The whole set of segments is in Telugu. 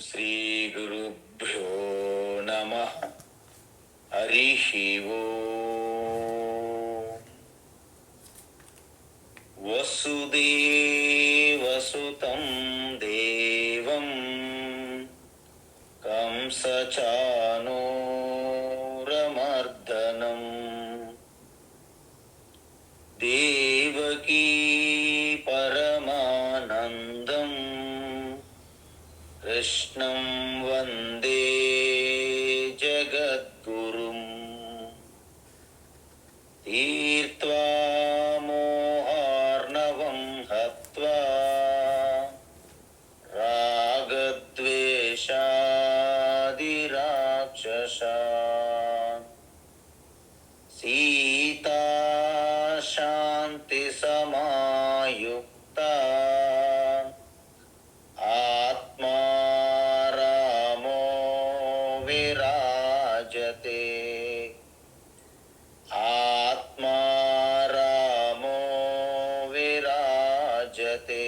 శ్రీ గురుభ్యో నమః. హరిః ఓం. వసుదేవసుతం దేవం కంసచానూరమర్దనం దేవకీ పరమానందం కృష్ణం వందే జగద్గురుం. తీర్త్వా మోహార్ణవం హత్వా రాగద్వేషాదిరాక్షసాన్ సీతా శాంతి సమాయుక్తా ఆత్మా రామో విరాజతే. ఆత్మా రామో విరాజతే.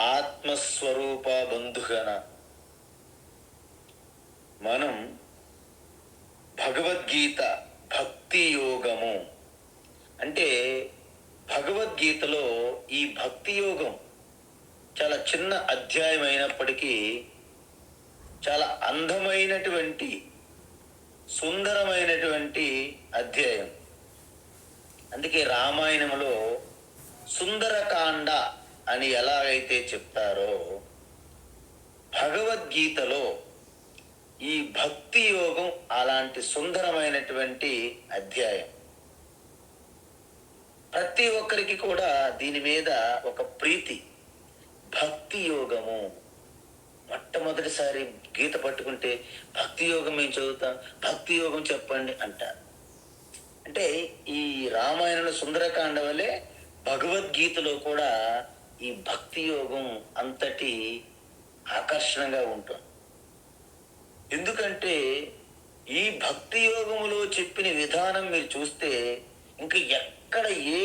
ఆత్మస్వరూప బంధుగణ, మనం భగవద్గీత భక్తి యోగము అంటే భగవద్గీతలో ఈ భక్తి యోగం చాలా చిన్న అధ్యాయం అయినప్పటికీ చాలా అందమైనటువంటి సుందరమైనటువంటి అధ్యాయం. అందుకే రామాయణంలో సుందరకాండ అని ఎలాగైతే చెప్తారో భగవద్గీతలో ఈ భక్తి యోగం అలాంటి సుందరమైనటువంటి అధ్యాయం. ప్రతి ఒక్కరికి కూడా దీని మీద ఒక ప్రీతి. భక్తి యోగము మొట్టమొదటిసారి గీత పట్టుకుంటే భక్తి యోగం ఏం చదువుతాం, భక్తి యోగం చెప్పండి అంటారు. అంటే ఈ రామాయణంలో సుందరకాండ వలె భగవద్గీతలో కూడా ఈ భక్తి యోగం అంతటి ఆకర్షణగా ఉంటుంది. ఎందుకంటే ఈ భక్తి యోగములో చెప్పిన విధానం మీరు చూస్తే ఇంకా ఎక్కడ ఏ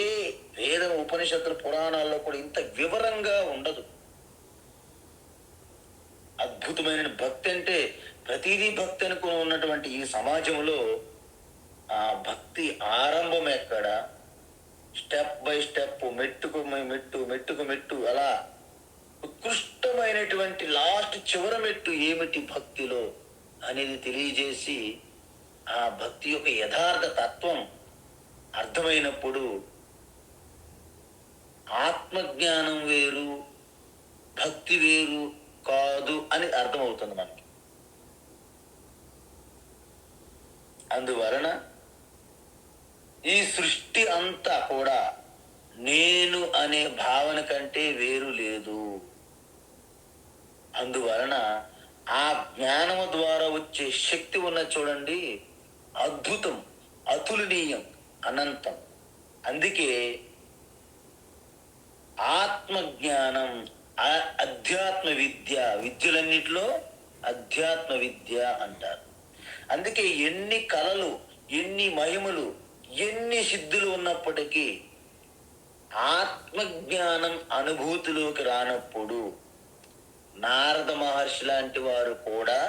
వేద ఉపనిషత్తుల పురాణాల్లో కూడా ఇంత వివరంగా ఉండదు. అద్భుతమైన భక్తి అంటే ప్రతిదీ భక్తి అనుకుని ఉన్నటువంటి ఈ సమాజంలో ఆ భక్తి ఆరంభం ఎక్కడ, స్టెప్ బై స్టెప్, మెట్టుకు మెట్టు అలా ఉత్కృష్టమైనటువంటి లాస్ట్ చివరి మెట్టు ఏమిటి భక్తిలో అనేది తెలియజేసి ఆ భక్తి యొక్క యథార్థ తత్వం అర్థమైనప్పుడు ఆత్మజ్ఞానం వేరు భక్తి వేరు కాదు అని అర్థమవుతుంది మనకి. అందువలన ఈ సృష్టి అంతా కూడా నేను అనే భావన కంటే వేరు లేదు. అందువలన ఆ జ్ఞానము ద్వారా వచ్చే శక్తి ఉన్న చూడండి, అద్భుతం, అతులనీయం, అనంతం. అందుకే ఆత్మజ్ఞానం అధ్యాత్మ విద్య, విద్యలన్నిటిలో అధ్యాత్మ విద్య అంటారు. అందుకే ఎన్ని కళలు, ఎన్ని మహిమలు, ఎన్ని సిద్ధులు ఉన్నప్పటికీ ఆత్మజ్ఞానం అనుభూతిలోకి రానప్పుడు నారద మహర్షి లాంటి వారు కూడా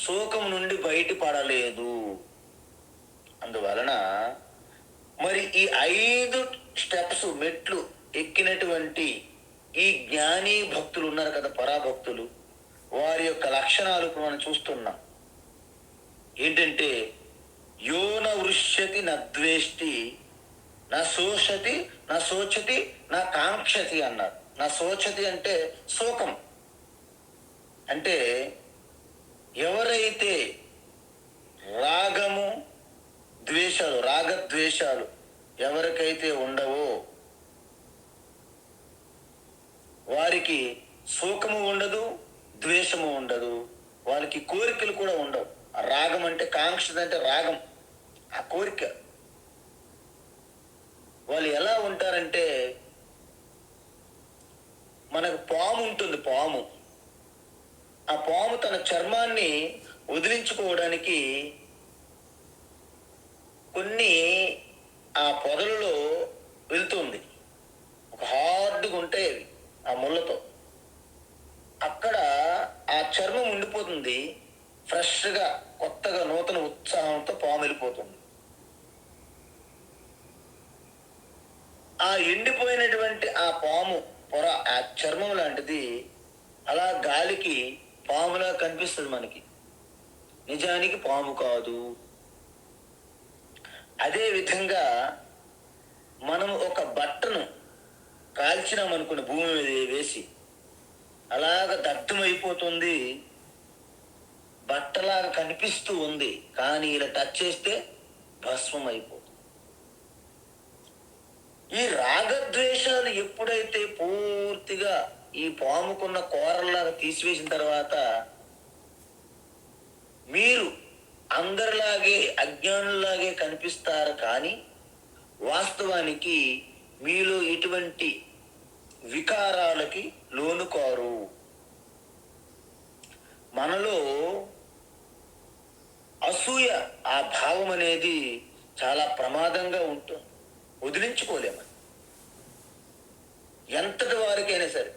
శోకం నుండి బయటపడలేదు. అందువలన మరి ఈ 5 స్టెప్స్ మెట్లు ఎక్కినటువంటి ఈ జ్ఞాని భక్తులు ఉన్నారు కదా, పరాభక్తులు, వారి యొక్క లక్షణాలు మనం చూస్తున్నాం. ఏంటంటే యోన వృష్యతి నద్వేష్టి నా శోషతి నా శోచతి నా కాంక్షతి అన్నారు. నా శోచతి అంటే శోకం. అంటే ఎవరైతే రాగము ద్వేషాలు, రాగద్వేషాలు ఎవరికైతే ఉండవో వారికి శోకము ఉండదు, ద్వేషము ఉండదు, వాళ్ళకి కోరికలు కూడా ఉండవు. ఆ రాగం అంటే కాంక్ష అంటే రాగం, ఆ కోరిక. వాళ్ళు ఎలా ఉంటారంటే మనకు పాము ఉంటుంది, పాము. ఆ పాము తన చర్మాన్ని వదిలించుకోవడానికి కొన్ని ఆ పొదలలో వెళ్తుంది. ఒక హార్డ్గా ఉంటాయి అవి ఆ ముళ్ళతో. అక్కడ ఆ చర్మం ఉండిపోతుంది. ఫ్రెష్గా కొత్తగా నూతన ఉత్సాహంతో పాము వెళ్ళిపోతుంది. ఆ ఎండిపోయినటువంటి ఆ పాము పొర, ఆ చర్మం లాంటిది అలా గాలికి పాములా కనిపిస్తుంది మనకి, నిజానికి పాము కాదు. అదే విధంగా మనం ఒక బట్టను కాల్చినామనుకున్న భూమి మీద వేసి అలాగ దగ్ధమైపోతుంది, బట్టలాగా కనిపిస్తూ ఉంది, కానీ ఇలా టచ్ చేస్తే భస్మం అయిపోతుంది. ఈ రాగద్వేషాలు ఎప్పుడైతే పూర్తిగా ఈ పాముకున్న కోరల్లాగా తీసివేసిన తర్వాత మీరు అందరిలాగే అజ్ఞానులాగే కనిపిస్తారు, కానీ వాస్తవానికి మీలో ఎటువంటి వికారాలకి లోను కారు. మనలో అసూయ ఆ భావం అనేది చాలా ప్రమాదంగా ఉంటుంది, వదిలించుకోలేము ఎంతటి వారికైనా సరే.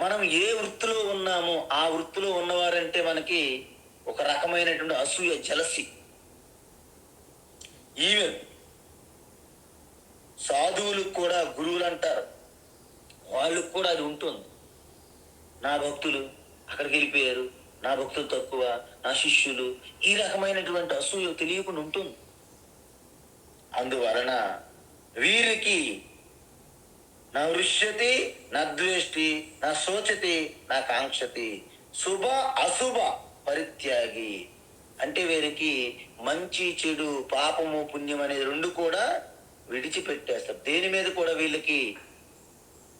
మనం ఏ వృత్తిలో ఉన్నామో ఆ వృత్తిలో ఉన్నవారంటే మనకి ఒక రకమైనటువంటి అసూయ, జలసి. ఈవెన్ సాధువులకు కూడా గురువులు అంటారు, వాళ్ళకు కూడా అది ఉంటుంది. నా భక్తులు అక్కడికి వెళ్ళిపోయారు, నా భక్తులు తక్కువ, నా శిష్యులు, ఈ రకమైనటువంటి అసూయ తెలియకుండా ఉంటుంది. అందువలన వీరికి నా వృష్యతి నా ద్వేష్టి నా శోచతి నా కాంక్షతి శుభ అశుభ పరిత్యాగి. అంటే వీరికి మంచి చెడు, పాపము పుణ్యం అనేది రెండు కూడా విడిచిపెట్టేస్తారు. దేని మీద కూడా వీళ్ళకి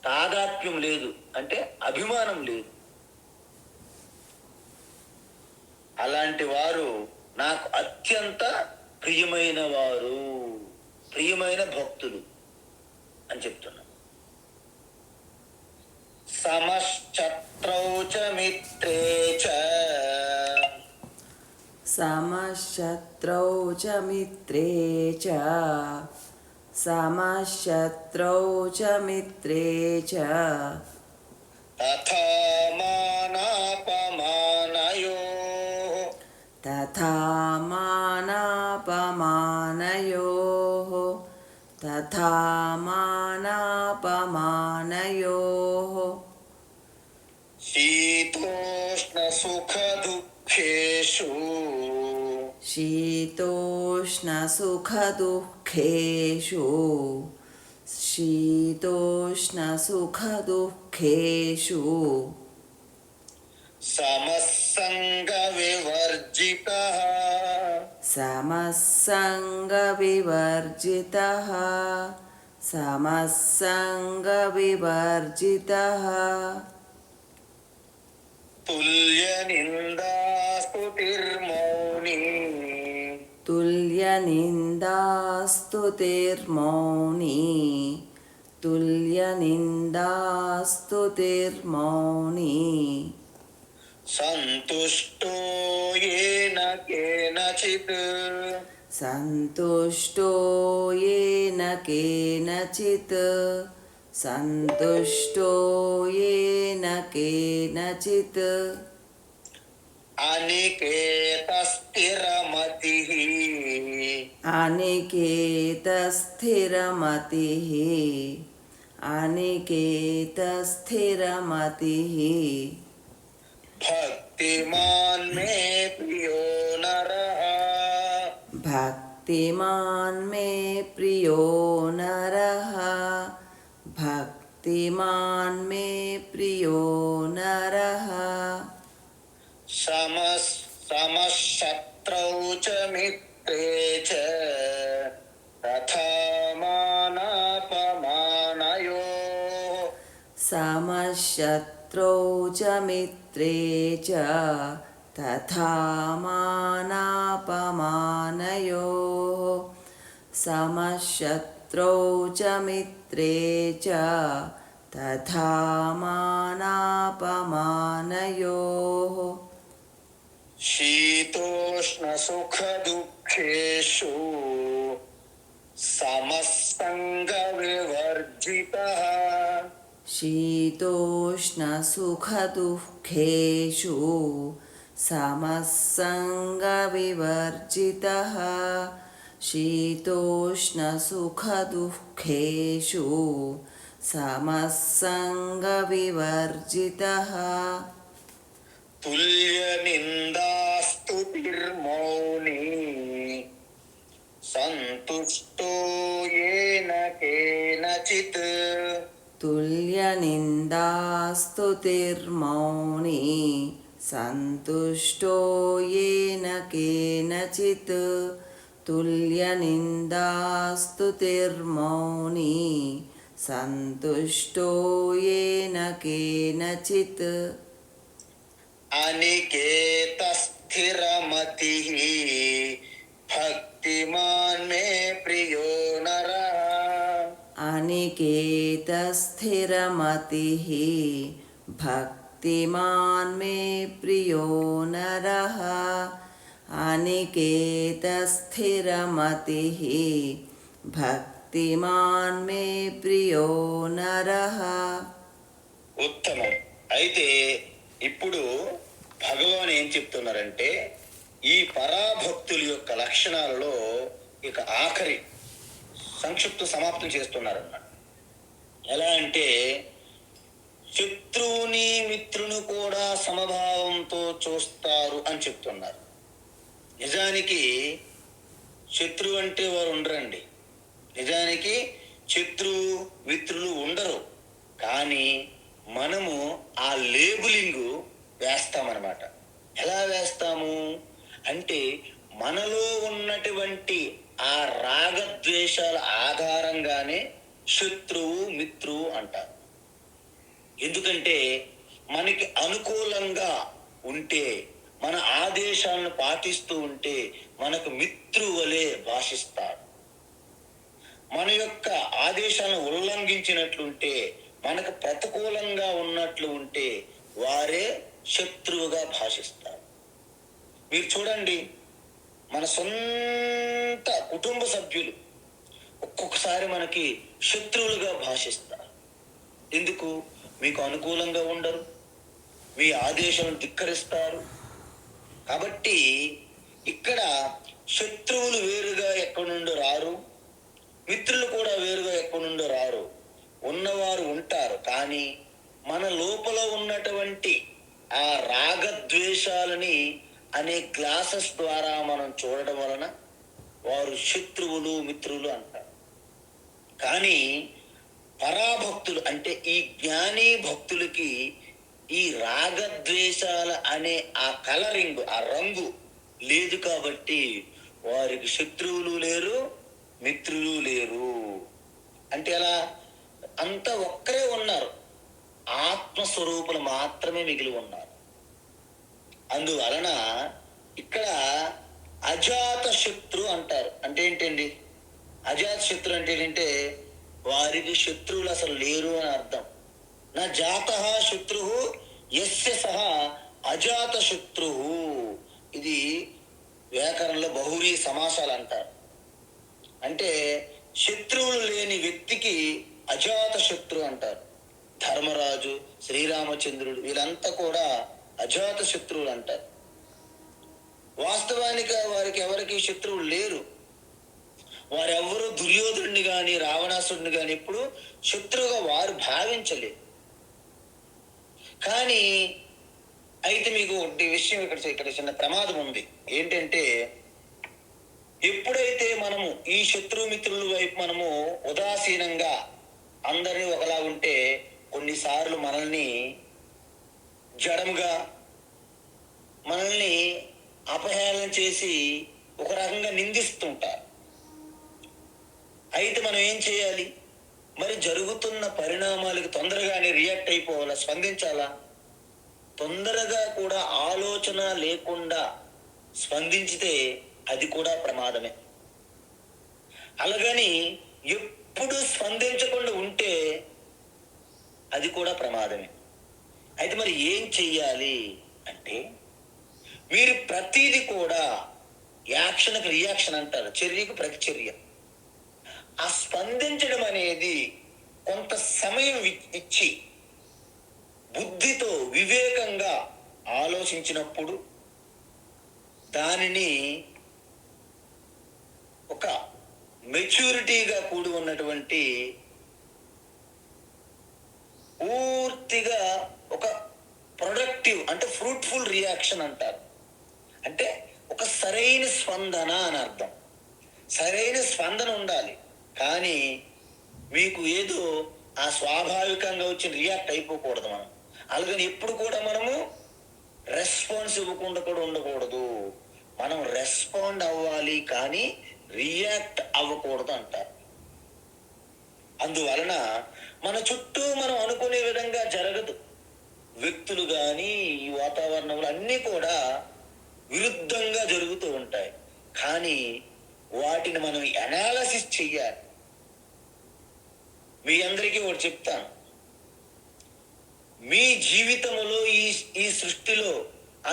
తాదాత్మ్యం లేదు, అంటే అభిమానం లేదు. అలాంటి వారు నాకు అత్యంత ప్రియమైన వారు, ప్రియమైన భక్తులు అని చెప్తున్నారు. సమశ్చత్రౌ చ మిత్రే చ, సమశ్చత్రౌ చ మిత్రే చ, సమశ్చత్రౌ చ మిత్రే చ, తథా మానాపమానయోః, తథా మానాపమానయోః, తథా మానాపమానయోః, శీతోష్ణ సుఖ దుఃఖేషు, శీతోష్ణ సుఖ దుఃఖేషు, శీతోష్ణ సుఖ దుఃఖేషు, సమస్సంగ వివర్జితః, సమస్సంగ వివర్జితః, సమస్సంగ వివర్జితః, తుల్య నిందాస్తుతిర్మౌని, తుల్య నిందాస్తుతిర్మౌని, తుల్య నిందాస్తుతిర్మౌని, సంతుష్టో యేన కేనచిత్, సంతుష్టో యేన కేనచిత్, సంతుష్టో యేన కేనచిత్, అనికేత స్థిరమతిః, అనికేత స్థిరమతిః, అనికేత స్థిరమతిః, భక్తిమాన్ మే ప్రియో నరః, భక్తిమాన్ మే ప్రియో నరః, భక్తిమాన్ మే ప్రియో నరః, సమశత్రౌ చ మిత్రే చ, తథా మానాపమానయోః, సమశత్రౌ చ మిత్రే చ, తథా మానాపమానయోః, సమశత్రౌ చ మిత్రే చ, తథా మానాపమానయోః, శీతోష్ణ సుఖ దుఃఖేషు సమస్సంగ వివర్జితః, शीतोष्णसुखदुःखेषु समः सङ्गविवर्जितः शीतोष्णसुखदुःखेषु समः सङ्गविवर्जितः तुल्यनिन्दास्तुतिर्मौनी सन्तुष्टो येन केनचित् तुल्यनिन्दास्तुतिर्मौनी सन्तुष्टो येन केनचित् तुल्यनिन्दास्तुतिर्मौनी सन्तुष्टो येन केनचित् अनिकेतस्थिरमतिः भक्तिमान् मे प्रियो नरः अनिकेतस्थिरमतिः भक्तिमान् मे प्रियो नरः अनिकेतस्थिरमतिः भक्तिमान् मे प्रियो नरः ఉత్తమం. అయితే ఇప్పుడు భగవాన్ ఏం చెప్తున్నారంటే ఈ పరాభక్తుల యొక్క లక్షణాలలో ఇక ఆఖరి సంక్షిప్త సమాప్తం చేస్తున్నారన్నమాట. ఎలా అంటే శత్రువుని మిత్రుని కూడా సమభావంతో చూస్తారు అని చెప్తున్నారు. నిజానికి శత్రువు అంటే వారు ఉండరండి. నిజానికి శత్రువు మిత్రులు ఉండరు. కానీ మనము ఆ లేబులింగ్ వేస్తామన్నమాట. ఎలా వేస్తాము అంటే మనలో ఉన్నటువంటి ఆ రాగద్వేషాల ఆధారంగానే శత్రువు మిత్రువు అంటారు. ఎందుకంటే మనకి అనుకూలంగా ఉంటే, మన ఆదేశాలను పాటిస్తూ ఉంటే మనకు మిత్రువలే భాషిస్తాడు. మన యొక్క ఆదేశాలను ఉల్లంఘించినట్లుంటే, మనకు ప్రతికూలంగా ఉన్నట్లు ఉంటే వారే శత్రువుగా భాషిస్తారు. మీరు చూడండి, మన సొంత కుటుంబ సభ్యులు ఒక్కొక్కసారి మనకి శత్రువులుగా భాషిస్తారు. ఎందుకు? మీకు అనుకూలంగా ఉండరు, మీ ఆదేశాలను ధిక్కరిస్తారు. కాబట్టి ఇక్కడ శత్రువులు వేరుగా ఎక్కడి నుండి రారు, మిత్రులు కూడా వేరుగా ఎక్కడి నుండి రారు. ఉన్నవారు ఉంటారు. కానీ మన లోపల ఉన్నటువంటి ఆ రాగద్వేషాలని అనే గ్లాసెస్ ద్వారా మనం చూడడం వలన వారు శత్రువులు మిత్రులు అంటారు. కానీ పరాభక్తులు అంటే ఈ జ్ఞాని భక్తులకి ఈ రాగద్వేషాల అనే ఆ కలరింగ్, ఆ రంగు లేదు. కాబట్టి వారికి శత్రువులు లేరు, మిత్రులు లేరు. అంటే అలా అంతా ఒక్కరే ఉన్నారు, ఆత్మస్వరూపులు మాత్రమే మిగిలి ఉన్నారు. అందువలన ఇక్కడ అజాత శత్రు అంటారు. అంటే ఏంటండి అజాత శత్రు అంటే ఏంటంటే వారికి శత్రువులు అసలు లేరు అని అర్థం. నా జాత శత్రు యస్య సహ అజాత శత్రు. ఇది వ్యాకరణంలో బహువ్రీ సమాసాలు అంటారు. అంటే శత్రువులు లేని వ్యక్తికి అజాత శత్రు అంటారు. ధర్మరాజు, శ్రీరామచంద్రుడు వీళ్ళంతా కూడా అజాత శత్రువులు అంటారు. వాస్తవానికి వారికి ఎవరికి శత్రువులు లేరు. వారెవ్వరూ దుర్యోధనుడిని కానీ రావణాసుడిని కానీ ఎప్పుడు శత్రువుగా వారు భావించలేదు. కానీ అయితే మీకు ఒకటి విషయం ఇక్కడ చిన్న ప్రమాదం ఉంది. ఏంటంటే ఎప్పుడైతే మనము ఈ శత్రుమిత్రుల వైపు మనము ఉదాసీనంగా అందరినీ ఒకలా ఉంటే కొన్నిసార్లు మనల్ని జడముగా, మనల్ని అపహేళన చేసి ఒక రకంగా నిందిస్తుంటారు. అయితే మనం ఏం చేయాలి? మరి జరుగుతున్న పరిణామాలకు తొందరగానే రియాక్ట్ అయిపోవాలా, స్పందించాలా? తొందరగా కూడా ఆలోచన లేకుండా స్పందించితే అది కూడా ప్రమాదమే. అలాగని ఎప్పుడు స్పందించకుండా ఉంటే అది కూడా ప్రమాదమే. అయితే మరి ఏం చెయ్యాలి అంటే మీరు ప్రతిదీ కూడా యాక్షన్కి రియాక్షన్ అంటారు, చర్యకు ప్రతిచర్య. ఆ స్పందించడం అనేది కొంత సమయం ఇచ్చి బుద్ధితో వివేకంగా ఆలోచించినప్పుడు దానిని ఒక మెచ్యూరిటీగా కూడి ఉన్నటువంటి పూర్తిగా ఒక ప్రొడక్టివ్ అంటే ఫ్రూట్ఫుల్ రియాక్షన్ అంటారు. అంటే ఒక సరైన స్పందన అని అర్థం. సరైన స్పందన ఉండాలి, కానీ మీకు ఏదో ఆ స్వాభావికంగా వచ్చి రియాక్ట్ అయిపోకూడదు. మనం అలాగని ఎప్పుడు కూడా మనము రెస్పాన్స్ ఇవ్వకుండా కూడా ఉండకూడదు. మనం రెస్పాండ్ అవ్వాలి, కానీ రియాక్ట్ అవ్వకూడదు అంటారు. అందువలన మన చుట్టూ మనం అనుకునే విధంగా జరగదు. వ్యక్తులు కానీ ఈ వాతావరణంలో అన్నీ కూడా విరుద్ధంగా జరుగుతూ ఉంటాయి, కానీ వాటిని మనం అనాలసిస్ చెయ్యాలి. మీ అందరికీ ఒకటి చెప్తాను, మీ జీవితంలో ఈ సృష్టిలో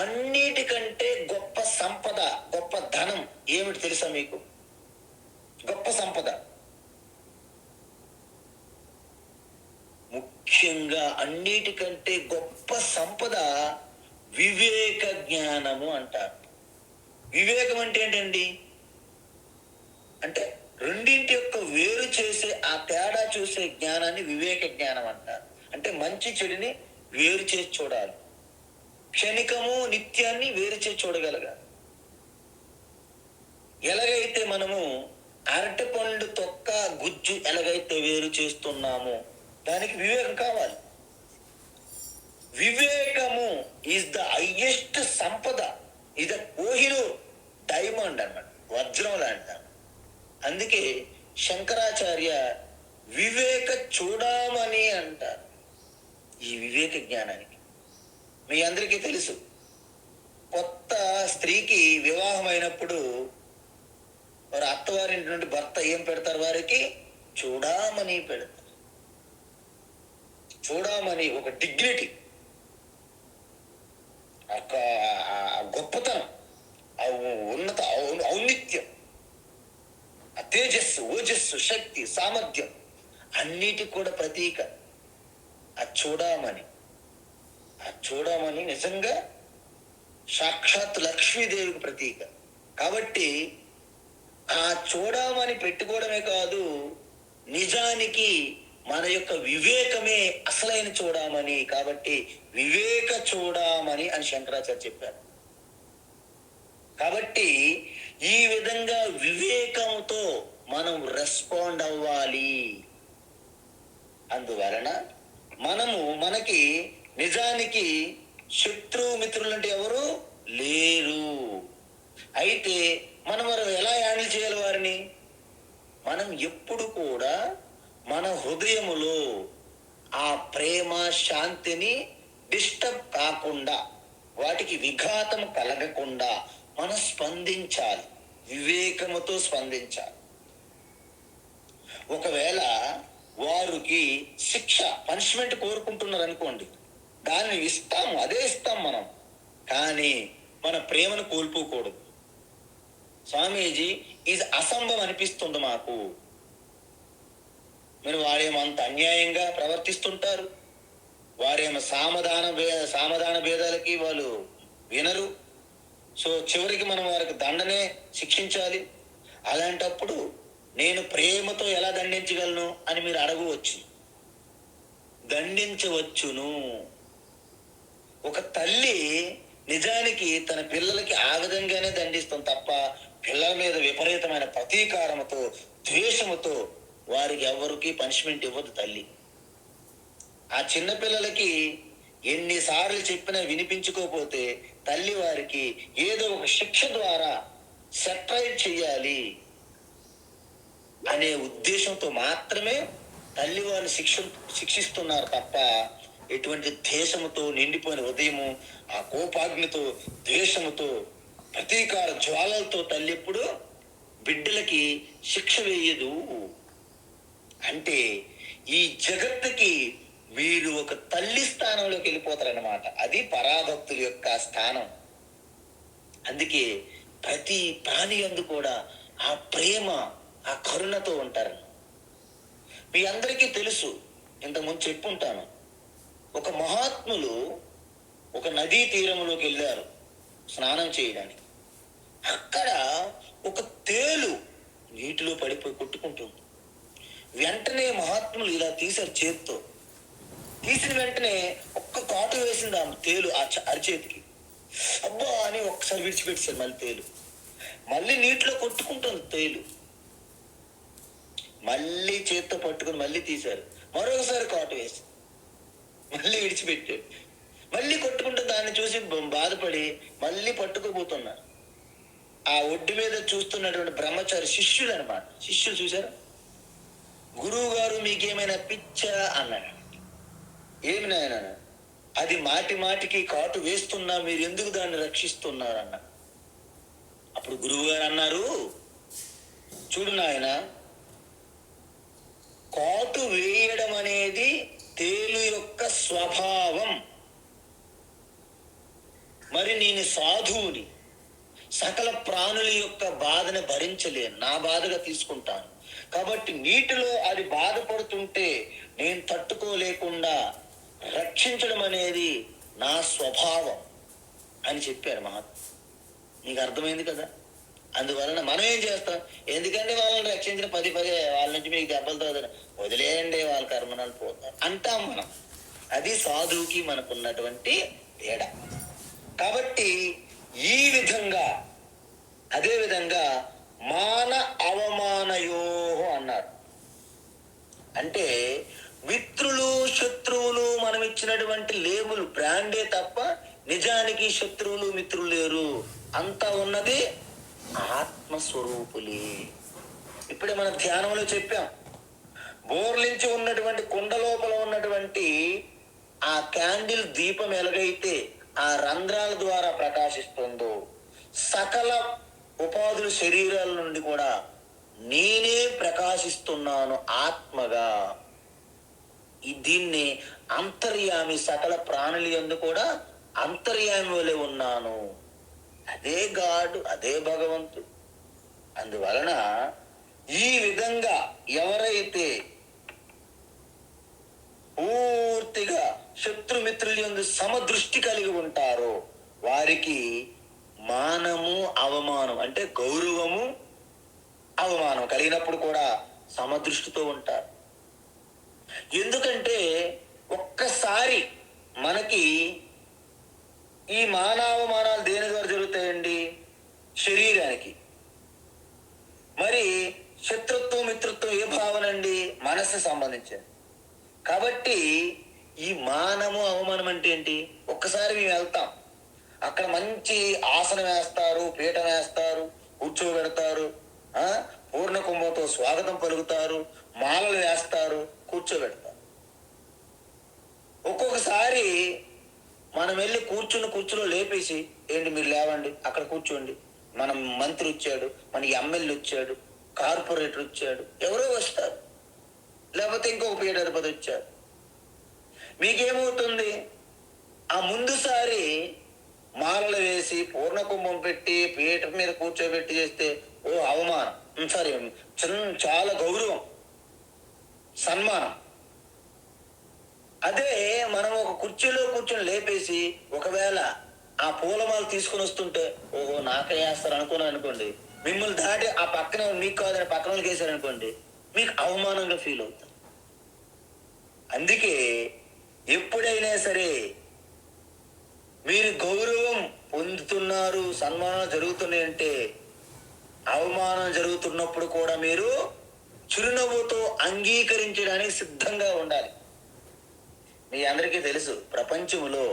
అన్నిటికంటే గొప్ప సంపద, గొప్ప ధనం ఏమిటి తెలుసా మీకు? గొప్ప సంపద ముఖ్యంగా అన్నిటికంటే గొప్ప సంపద వివేక జ్ఞానము అంటారు. వివేకం అంటే ఏంటండి? అంటే రెండింటి యొక్క వేరు చేసే ఆ తేడా చూసే జ్ఞానాన్ని వివేక జ్ఞానం అంటారు. అంటే మంచి చెడుని వేరు చేసి చూడాలి, క్షణికము నిత్యాన్ని వేరు చేసి చూడగలగాలి. ఎలాగైతే మనము అరటిపండు తొక్క గుజ్జు ఎలాగైతే వేరు చేస్తున్నామో దానికి వివేకం కావాలి. వివేకము ఈజ్ ద హైయెస్ట్ సంపద, ఈజ్ ద కోహినూర్ డైమండ్ అన్నమాట, వజ్రం లాంటి. అందుకే శంకరాచార్య వివేక చూడమని అంటారు. ఈ వివేక జ్ఞానానికి మీ అందరికీ తెలుసు, కొత్త స్త్రీకి వివాహం అయినప్పుడు వారి అత్తవారింటి నుండి భర్త ఏం పెడతారు? వారికి చూడమని పెడతారు. చూడమని ఒక డిగ్నిటీ, ఒక గొప్పతనం, ఉన్నత ఔన్నిత్యం, తేజస్సు, ఓజస్సు, శక్తి, సామర్థ్యం అన్నిటికి కూడా ప్రతీక ఆ చూడమని. ఆ చూడమని నిజంగా సాక్షాత్ లక్ష్మీదేవికి ప్రతీక. కాబట్టి ఆ చూడమని పెట్టుకోవడమే కాదు, నిజానికి మన యొక్క వివేకమే అసలైన చూడమని. కాబట్టి వివేక చూడమని అని శంకరాచార్య చెప్పారు. కాబట్టి ఈ విధంగా వివేకంతో మనం రెస్పాండ్ అవ్వాలి. అందువలన మనకి నిజానికి శత్రువు మిత్రులు అంటే ఎవరు లేరు. అయితే మనం ఎలా హ్యాండిల్ చేయాలి వారిని? మనం ఎప్పుడు కూడా మన హృదయములో ఆ ప్రేమ శాంతిని డిస్టర్బ్ కాకుండా, వాటికి విఘాతం కలగకుండా మనం స్పందించాలి, వివేకముతో స్పందించాలి. ఒకవేళ వారికి శిక్ష, పనిష్మెంట్ కోరుకుంటున్నారు అనుకోండి, దాన్ని ఇస్తాము, అదే ఇస్తాం మనం, కానీ మన ప్రేమను కోల్పోకూడదు. స్వామీజీ ఇది అసంభవం అనిపిస్తుంది మాకు, మీరు వారేమో అంత అన్యాయంగా ప్రవర్తిస్తుంటారు, వారేమో సామధాన భేదాలకి వాళ్ళు వినరు, సో చివరికి మనం వారికి దండనే శిక్షించాలి. అలాంటప్పుడు నేను ప్రేమతో ఎలా దండించగలను అని మీరు అడగవచ్చు. దండించవచ్చును. ఒక తల్లి నిజానికి తన పిల్లలకి ఆ విధంగానే దండిస్తుంది తప్ప పిల్లల మీద విపరీతమైన ప్రతీకారముతో, ద్వేషముతో వారికి ఎవరికి పనిష్మెంట్ ఇవ్వదు తల్లి. ఆ చిన్న పిల్లలకి ఎన్నిసార్లు చెప్పినా వినిపించుకోకపోతే తల్లి వారికి ఏదో ఒక శిక్ష ద్వారా సెటరైట్ చెయ్యాలి అనే ఉద్దేశంతో మాత్రమే తల్లి వారిని శిక్షిస్తున్నారు తప్ప ఎటువంటి దేశముతో నిండిపోయిన హృదయము, ఆ కోపాగ్నితో, ద్వేషముతో, ప్రతీకార జ్వాలలతో తల్లి ఎప్పుడు బిడ్డలకి శిక్ష వేయదు. అంటే ఈ జగత్తుకి మీరు ఒక తల్లి స్థానంలోకి వెళ్ళిపోతారన్నమాట. అది పరాభక్తుల యొక్క స్థానం. అందుకే ప్రతి ప్రాణి యందు కూడా ఆ ప్రేమ, ఆ కరుణతో ఉంటారు. మీ అందరికీ తెలుసు, ఇంతకుముందు చెప్పుంటాను, ఒక మహాత్ములు ఒక నదీ తీరంలోకి వెళ్ళారు స్నానం చేయడానికి. అక్కడ ఒక తేలు నీటిలో పడిపోయి కొట్టుకుంటుంది. వెంటనే మహాత్ములు ఇలా తీశారు చేత్తో. తీసిన వెంటనే ఒక్క కాటు వేసింది ఆ తేలు ఆ అరిచేతికి. అబ్బా అని ఒక్కసారి విడిచిపెట్టారు. మళ్ళీ తేలు మళ్ళీ నీటిలో కొట్టుకుంటుంది. తేలు మళ్ళీ చేత్తో పట్టుకుని మళ్ళీ తీశారు. మరొకసారి కాటు వేసి మళ్ళీ విడిచిపెట్టాడు. మళ్ళీ కొట్టుకుంటూ దాన్ని చూసి బాధపడి మళ్ళీ పట్టుకోబోతున్నారు. ఆ ఒడ్డు మీద చూస్తున్నటువంటి బ్రహ్మచారి శిష్యులు అనమాట. శిష్యులు చూశారు. గురువు గారు మీకేమైనా పిచ్చా అన్నాడు. ఏమి నాయన, అది మాటి మాటికి కాటు వేస్తున్నా మీరు ఎందుకు దాన్ని రక్షిస్తున్నారు అన్న. అప్పుడు గురువు గారు అన్నారు, చూడు నాయన, కాటు వేయడం అనేది తేలు యొక్క స్వభావం. మరి నేను సాధువుని, సకల ప్రాణుల యొక్క బాధను భరించలేను, నా బాధగా తీసుకుంటాను. కాబట్టి నీటిలో అది బాధపడుతుంటే నేను తట్టుకోలేకుండా రక్షించడం అనేది నా స్వభావం అని చెప్పారు మహాత్మ. నీకు అర్థమైంది కదా? అందువలన మనం ఏం చేస్తాం? ఎందుకంటే వాళ్ళని రక్షించిన పదే వాళ్ళ నుంచి మీకు దెబ్బలతో వదిలేయండి, వాళ్ళ కర్మనాలు పోతారు అంటాం మనం. అది సాధువుకి మనకున్నటువంటి తేడా. కాబట్టి ఈ విధంగా అదే విధంగా మాన అవమానయో అన్నారు. అంటే మిత్రులు శత్రువులు మనం ఇచ్చినటువంటి లేబుల్ బ్రాండే తప్ప నిజానికి శత్రువులు మిత్రులు లేరు. అంతా ఉన్నది ఆత్మస్వరూపులే. ఇప్పుడే మనం ధ్యానంలో చెప్పాం, బోర్లించి ఉన్నటువంటి కుండ లోపల ఉన్నటువంటి ఆ క్యాండిల్ దీపం ఎలాగైతే ఆ రంధ్రాల ద్వారా ప్రకాశిస్తుందో, సకల ఉపాధుల శరీరాల నుండి కూడా నేనే ప్రకాశిస్తున్నాను ఆత్మగా. దీన్ని అంతర్యామి, సకల ప్రాణుల యందు కూడా అంతర్యామి వలె ఉన్నాను. అదే గాడు, అదే భగవంతుడు. అందువలన ఈ విధంగా ఎవరైతే పూర్తిగా శత్రుమిత్రుల యందు సమదృష్టి కలిగి ఉంటారో వారికి మానము అవమానం అంటే గౌరవము అవమానం కలిగినప్పుడు కూడా సమదృష్టితో ఉంటారు. ఎందుకంటే ఒక్కసారి మనకి ఈ మానవమానాలు దేని ద్వారా జరుగుతాయండి? శరీరానికి. మరి శత్రుత్వం మిత్రుత్వం ఏ భావన అండి? మనస్సు సంబంధించింది. కాబట్టి ఈ మానము అవమానం అంటే ఏంటి? ఒక్కసారి మేము వెళ్తాం, అక్కడ మంచి ఆసనం వేస్తారు, పీఠం వేస్తారు, కూర్చోబెడతారు, పూర్ణ కుంభంతో స్వాగతం పలుకుతారు, మాలలు వేస్తారు, కూర్చోబెడతారు. ఒక్కొక్కసారి మనం వెళ్ళి కూర్చులో లేపేసి, ఏంటి మీరు లేవండి, అక్కడ కూర్చోండి, మన మంత్రి వచ్చాడు, మన ఎమ్మెల్యే వచ్చాడు, కార్పొరేటర్ వచ్చాడు, ఎవరో వస్తారు, లేకపోతే ఇంకొక పీఠాధిపతి వచ్చారు. మీకేమవుతుంది? ఆ ముందుసారి మాలలు వేసి పూర్ణ కుంభం పెట్టి పీఠం మీద కూర్చోబెట్టి చేస్తే ఓ అవమానం, సారీ చాలా గౌరవం, సన్మానం. అదే మనం ఒక కుర్చీలో కూర్చొని లేపేసి ఒకవేళ ఆ పూలమాలు తీసుకుని వస్తుంటే ఓహో నాకే వేస్తారు అనుకున్నాను అనుకోండి, మిమ్మల్ని దాటి ఆ పక్కన మీకు కాదని పక్కన వాళ్ళకి వేశారనుకోండి, మీకు అవమానంగా ఫీల్ అవుతుంది. అందుకే ఎప్పుడైనా సరే మీరు గౌరవం పొందుతున్నారు, సన్మానాలు జరుగుతున్నాయంటే అవమానం జరుగుతున్నప్పుడు కూడా మీరు చిరునవ్వుతో అంగీకరించడానికి సిద్ధంగా ఉండాలి. మీ అందరికీ తెలుసు, ప్రపంచంలో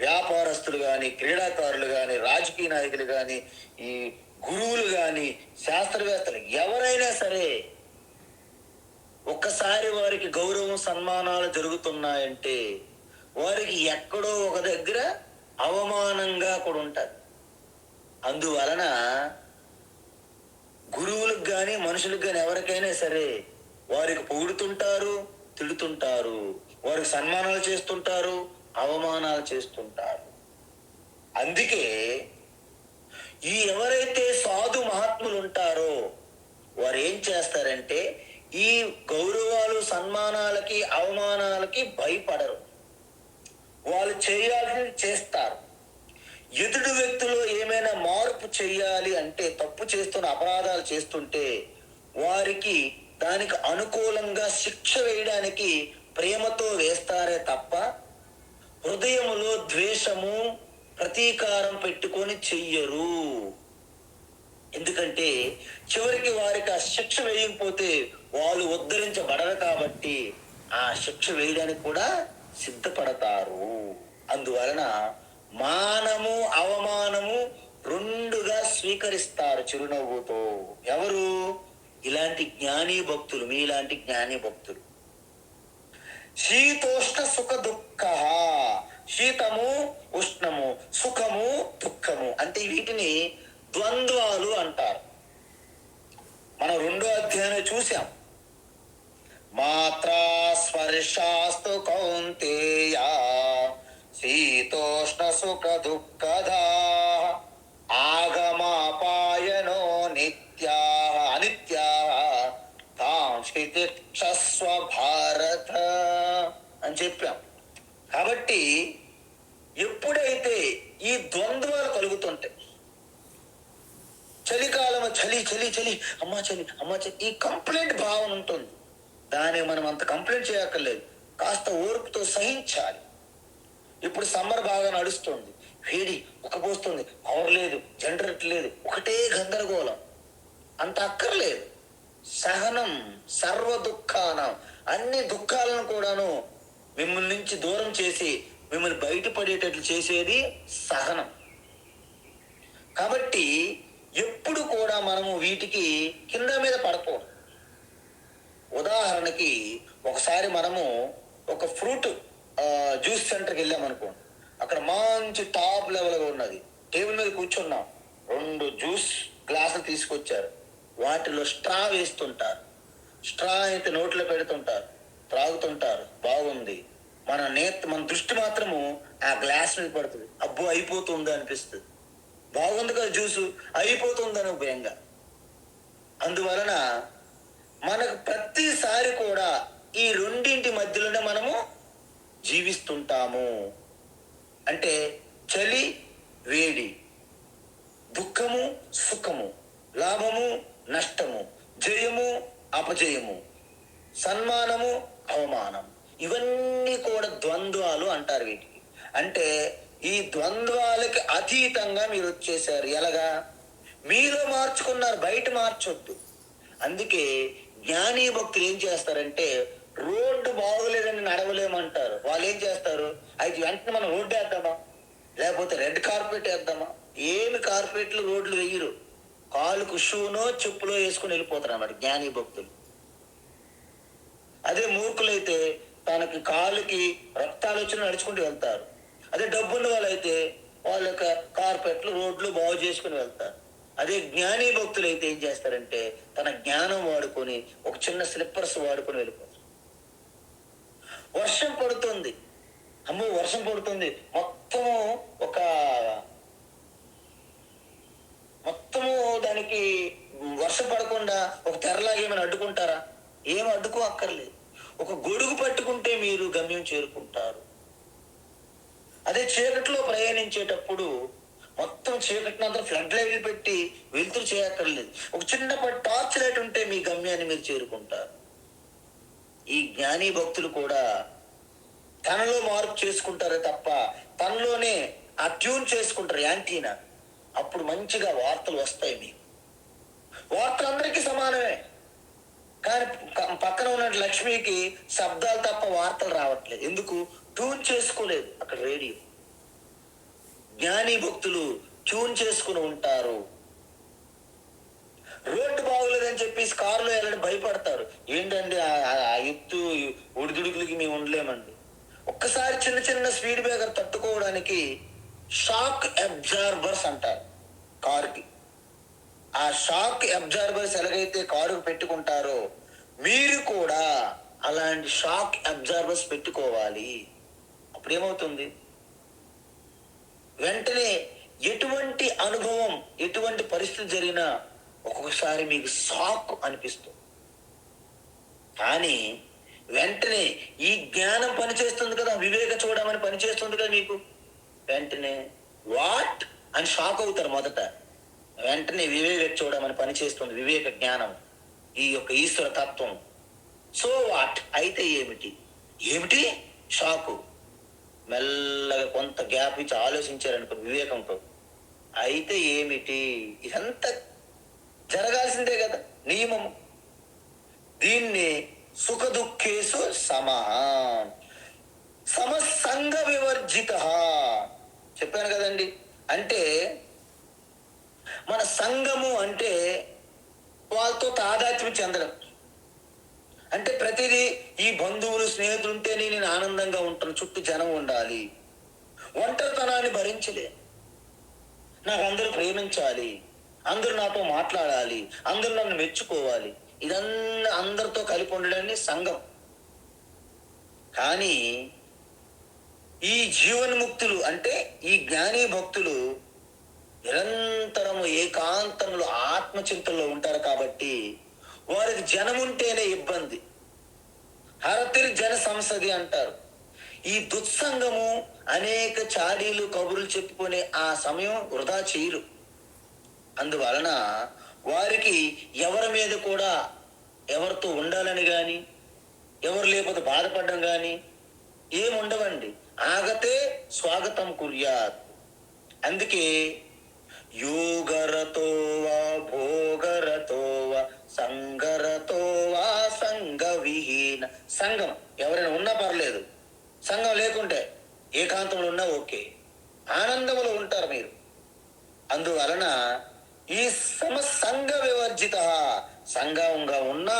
వ్యాపారస్తులు కానీ, క్రీడాకారులు కానీ, రాజకీయ నాయకులు కానీ, ఈ గురువులు కానీ, శాస్త్రవేత్తలు ఎవరైనా సరే ఒక్కసారి వారికి గౌరవం సన్మానాలు జరుగుతున్నాయంటే వారికి ఎక్కడో ఒక దగ్గర అవమానంగా కూడా ఉంటుంది. అందువలన గురువులకు కానీ మనుషులకు కానీ ఎవరికైనా సరే వారికి పొగుడుతుంటారు, తిడుతుంటారు, వారికి సన్మానాలు చేస్తుంటారు, అవమానాలు చేస్తుంటారు. అందుకే ఈ ఎవరైతే సాధు మహాత్ములు ఉంటారో వారు ఏం చేస్తారంటే ఈ గౌరవాలు సన్మానాలకి అవమానాలకి భయపడరు. వాళ్ళు చేయాల్సింది చేస్తారు. ఎదుటి వ్యక్తిలో ఏమైనా మార్పు చేయాలి అంటే, తప్పు చేస్తున్న అపరాధాలు చేస్తుంటే వారికి దానికి అనుకూలంగా శిక్ష వేయడానికి ప్రేమతో వేస్తారే తప్ప హృదయములో ద్వేషము ప్రతీకారం పెట్టుకొని చెయ్యరు. ఎందుకంటే చివరికి వారికి ఆ శిక్ష వేయకపోతే వాళ్ళు ఉద్ధరించబడరు కాబట్టి ఆ శిక్ష వేయడానికి కూడా సిద్ధపడతారు. అందువలన మానము అవమానము రెండుగా స్వీకరిస్తారు చిరునవ్వుతో. ఎవరు? ఇలాంటి జ్ఞాని భక్తులు, మీలాంటి జ్ఞాని భక్తులు. శీతోష్ణ సుఖ దుఃఖ, శీతము ఉష్ణము, సుఖము దుఃఖము అంటే వీటిని ద్వంద్వాలు అంటారు. మనం 2వ అధ్యాయం చూసాం. మాత్రా స్పర్శాస్తు కౌంతేయ శీతోష్ణ సుఖ దుఃఖదా ఆగమాపాయనో నిత్యా అనిత్యా తాంక్షస్వ భారత అని చెప్పాం. కాబట్టి ఎప్పుడైతే ఈ ద్వంద్వాలు కలుగుతుంటాయి, చలికాలం చలి చలి చలి అమ్మా చలి అమ్మా చలి, ఈ కంప్లైంట్ భావన ఉంటుంది. దానికి మనం అంత కంప్లైంట్ చేయక్కర్లేదు, కాస్త ఓర్పుతో సహించాలి. ఇప్పుడు సమ్మర్ బాగా నడుస్తుంది, వేడి ఉక్కపోస్తుంది, పవర్ లేదు, జనరేటర్ లేదు, ఒకటే గందరగోళం. అంత అక్కర్లేదు. సహనం సర్వ దుఃఖానం, అన్ని దుఃఖాలను కూడాను మిమ్మల్ని నుంచి దూరం చేసి మిమ్మల్ని బయటపడేటట్లు చేసేది సహనం. కాబట్టి ఎప్పుడు కూడా మనము వీటికి కింద మీద పడకూడదు. ఉదాహరణకి ఒకసారి మనము ఒక ఫ్రూట్ జ్యూస్ సెంటర్కి వెళ్ళామనుకోండి, అక్కడ మంచి టాప్ లెవెల్గా ఉన్నది, టేబుల్ మీద కూర్చున్నాం, 2 జ్యూస్ గ్లాసులు తీసుకొచ్చారు, వాటిలో స్ట్రా వేస్తుంటారు, స్ట్రా అయితే నోట్లో పెడుతుంటారు, త్రాగుతుంటారు, బాగుంది. మన దృష్టి మాత్రము ఆ గ్లాస్ మీద పడుతుంది, అబ్బో అయిపోతుంది అనిపిస్తుంది, బాగుంది కదా జ్యూసు, అయిపోతుందని భయంగా. అందువలన మనకు ప్రతిసారి కూడా ఈ రెండింటి మధ్యలోనే మనము జీవిస్తుంటాము. అంటే చలి వేడి, దుఃఖము సుఖము, లాభము నష్టము, జయము అపజయము, సన్మానము అవమానం, ఇవన్నీ కూడా ద్వంద్వాలు అంటారు వీటికి. అంటే ఈ ద్వంద్వాలకి అతీతంగా మీరు వచ్చేసారు. ఎలాగా? మీలో మార్చుకున్నారు, బయట మార్చొద్దు. అందుకే జ్ఞాని భక్తులు ఏం చేస్తారంటే, రోడ్డు బాగోలేదని నడవలేమంటారు. వాళ్ళు ఏం చేస్తారు, అయితే వెంటనే మనం రోడ్డు వేద్దామా, లేకపోతే రెడ్ కార్పెట్ వేద్దామా? ఏమి కార్పెట్లు రోడ్లు వేయరు, కాలుకు షూనో చెప్పులో వేసుకుని వెళ్ళిపోతారు అన్నమాట జ్ఞాని భక్తులు. అదే మూర్ఖులైతే తనకి కాలుకి రక్తాలు వచ్చి నడుచుకుంటూ వెళ్తారు. అదే డబ్బున్న వాళ్ళైతే వాళ్ళ యొక్క కార్పెట్లు రోడ్లు బాగు చేసుకుని వెళ్తారు. అదే జ్ఞాని భక్తులు అయితే ఏం చేస్తారంటే, తన జ్ఞానం వాడుకొని ఒక చిన్న స్లిప్పర్స్ వాడుకొని వెళ్ళిపోతారు. వర్షం పడుతుంది, అమ్మో వర్షం పడుతుంది, మొత్తము దానికి వర్షం పడకుండా ఒక తెరలాగా ఏమైనా అడ్డుకుంటారా? ఏం అడ్డుకో అక్కర్లేదు. ఒక గొడుగు పట్టుకుంటే మీరు గమ్యం చేరుకుంటారు. అదే చీకట్లో ప్రయాణించేటప్పుడు మొత్తం చీకటినంతా ఫ్లడ్ లైట్లు పెట్టి వెలుతురు చేయక్కర్లేదు, ఒక చిన్నపాటి టార్చ్ లైట్ ఉంటే మీ గమ్యాన్ని మీరు చేరుకుంటారు. ఈ జ్ఞాని భక్తులు కూడా తనలో మార్పు చేసుకుంటారే తప్ప తనలోనే ఆ ట్యూన్ చేసుకుంటారు యాంటీనా. అప్పుడు మంచిగా వార్తలు వస్తాయి. మీకు వార్తలు అందరికీ సమానమే, కానీ పక్కన ఉన్న లక్ష్మికి శబ్దాలు తప్ప వార్తలు రావట్లేదు. ఎందుకు? ట్యూన్ చేసుకోలేదు అక్కడ రేడియో. జ్ఞాని భక్తులు ట్యూన్ చేసుకుని ఉంటారు. రోడ్డు బాగోలేదని చెప్పేసి కారులో వెళ్ళడం భయపడతారు. ఏంటండి ఆ ఎత్తు ఒడిదుడుకులకి మేము ఉండలేమండి. ఒక్కసారి చిన్న చిన్న స్పీడ్ బ్రేకర్ తట్టుకోవడానికి షాక్ అబ్జార్బర్స్ అంటారు కారుకి. ఆ షాక్ అబ్జార్బర్స్ ఎలాగైతే కారుకు పెట్టుకుంటారో మీరు కూడా అలాంటి షాక్ అబ్జార్బర్స్ పెట్టుకోవాలి. అప్పుడు ఏమవుతుంది, వెంటనే ఎటువంటి అనుభవం ఎటువంటి పరిస్థితి జరిగినా ఒక్కొక్కసారి మీకు షాక్ అనిపిస్తుంది. కానీ వెంటనే ఈ జ్ఞానం పనిచేస్తుంది కదా, వివేక చూడమని పనిచేస్తుంది కదా మీకు. వెంటనే వాట్ అని షాక్ అవుతారు మొదట. వెంటనే వివేక చూడమని పనిచేస్తుంది వివేక జ్ఞానం, ఈ యొక్క ఈశ్వర తత్వం. సో వాట్ అయితే ఏమిటి, ఏమిటి షాకు. మెల్లగా కొంత గ్యాప్ ఇచ్చి ఆలోచించారనుకో వివేకంతో, అయితే ఏమిటి, ఇదంతా జరగాల్సిందే కదా, నియమము. దీన్ని సుఖ దుఃఖేసు సమసంగ వివర్జిత చెప్పాను కదండి. అంటే మన సంఘము అంటే వాళ్ళతో తాదాత్మ్యం చెందడం. అంటే ప్రతిదీ ఈ బంధువులు స్నేహితులు ఉంటేనే నేను ఆనందంగా ఉంటాను, చుట్టూ జనం ఉండాలి. ఒంటరితనాన్ని భరించలే, నాకు అందరూ ప్రేమించాలి, అందరూ నాతో మాట్లాడాలి, అందరూ నన్ను మెచ్చుకోవాలి, ఇదన్నా అందరితో కలిపి ఉండడాన్ని సంఘం. కానీ ఈ జీవన్ముక్తులు అంటే ఈ జ్ఞానీ భక్తులు నిరంతరము ఏకాంతంలో ఆత్మచింతనలో ఉంటారు కాబట్టి వారికి జనం ఉంటేనే ఇబ్బంది. హరతిర్ జన సంసది అంటారు. ఈ దుస్సంగము అనేక చాడీలు కబుర్లు చెప్పుకునే ఆ సమయం వృధా చేయరు. అందువలన వారికి ఎవరి మీద కూడా ఎవరితో ఉండాలని కానీ, ఎవరు లేకపోతే బాధపడడం కానీ ఏముండవండి. ఆగతే స్వాగతం కుర్యాత్. అందుకే యోగరతో వా భోగరతో వా సంగరతో వా సంగ విహీన. సంఘం ఎవరైనా ఉన్నా పర్లేదు, సంఘం లేకుంటే ఏకాంతంలో ఉన్నా ఓకే, ఆనందంలో ఉంటారు మీరు. అందువలన ఈ సమసంగ వివర్జిత, సంఘంగా ఉన్నా,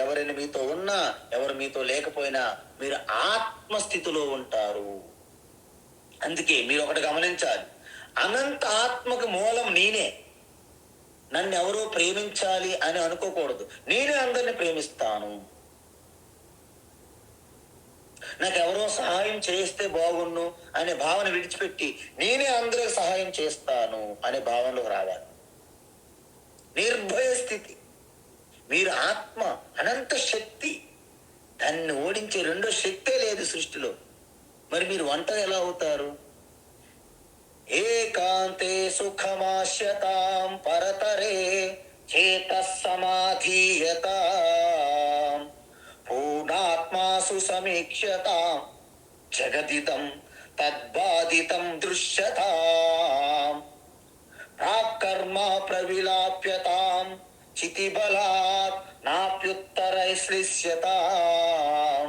ఎవరైనా మీతో ఉన్నా, ఎవరు మీతో లేకపోయినా మీరు ఆత్మస్థితిలో ఉంటారు. అందుకే మీరు ఒకటి గమనించాలి, అనంత ఆత్మకు మూలం నేనే. నన్ను ఎవరో ప్రేమించాలి అని అనుకోకూడదు. నేనే అందరిని ప్రేమిస్తాను. నాకు ఎవరో సహాయం చేస్తే బాగున్ను అనే భావన విడిచిపెట్టి నేనే అందరికి సహాయం చేస్తాను అనే భావనలో రావాలి. నిర్భయ స్థితి. మీరు ఆత్మ, అనంత శక్తి, దాన్ని ఓడించే రెండో శక్తే లేదు సృష్టిలో. మరి మీరు ఒంటరి ఎలా అవుతారు? ఏకాంతే సుఖమాశ్యతాం పరతరే చేతః సమాధీయతాం పూర్ణాత్మాసు సమీక్ష్యతాం జగదిదం తద్బాధితం దృశ్యతాం ప్రాకర్మ ప్రవిలాప్యతాం చితిబలాత్ నాప్యుత్తరైశ్లిష్యతాం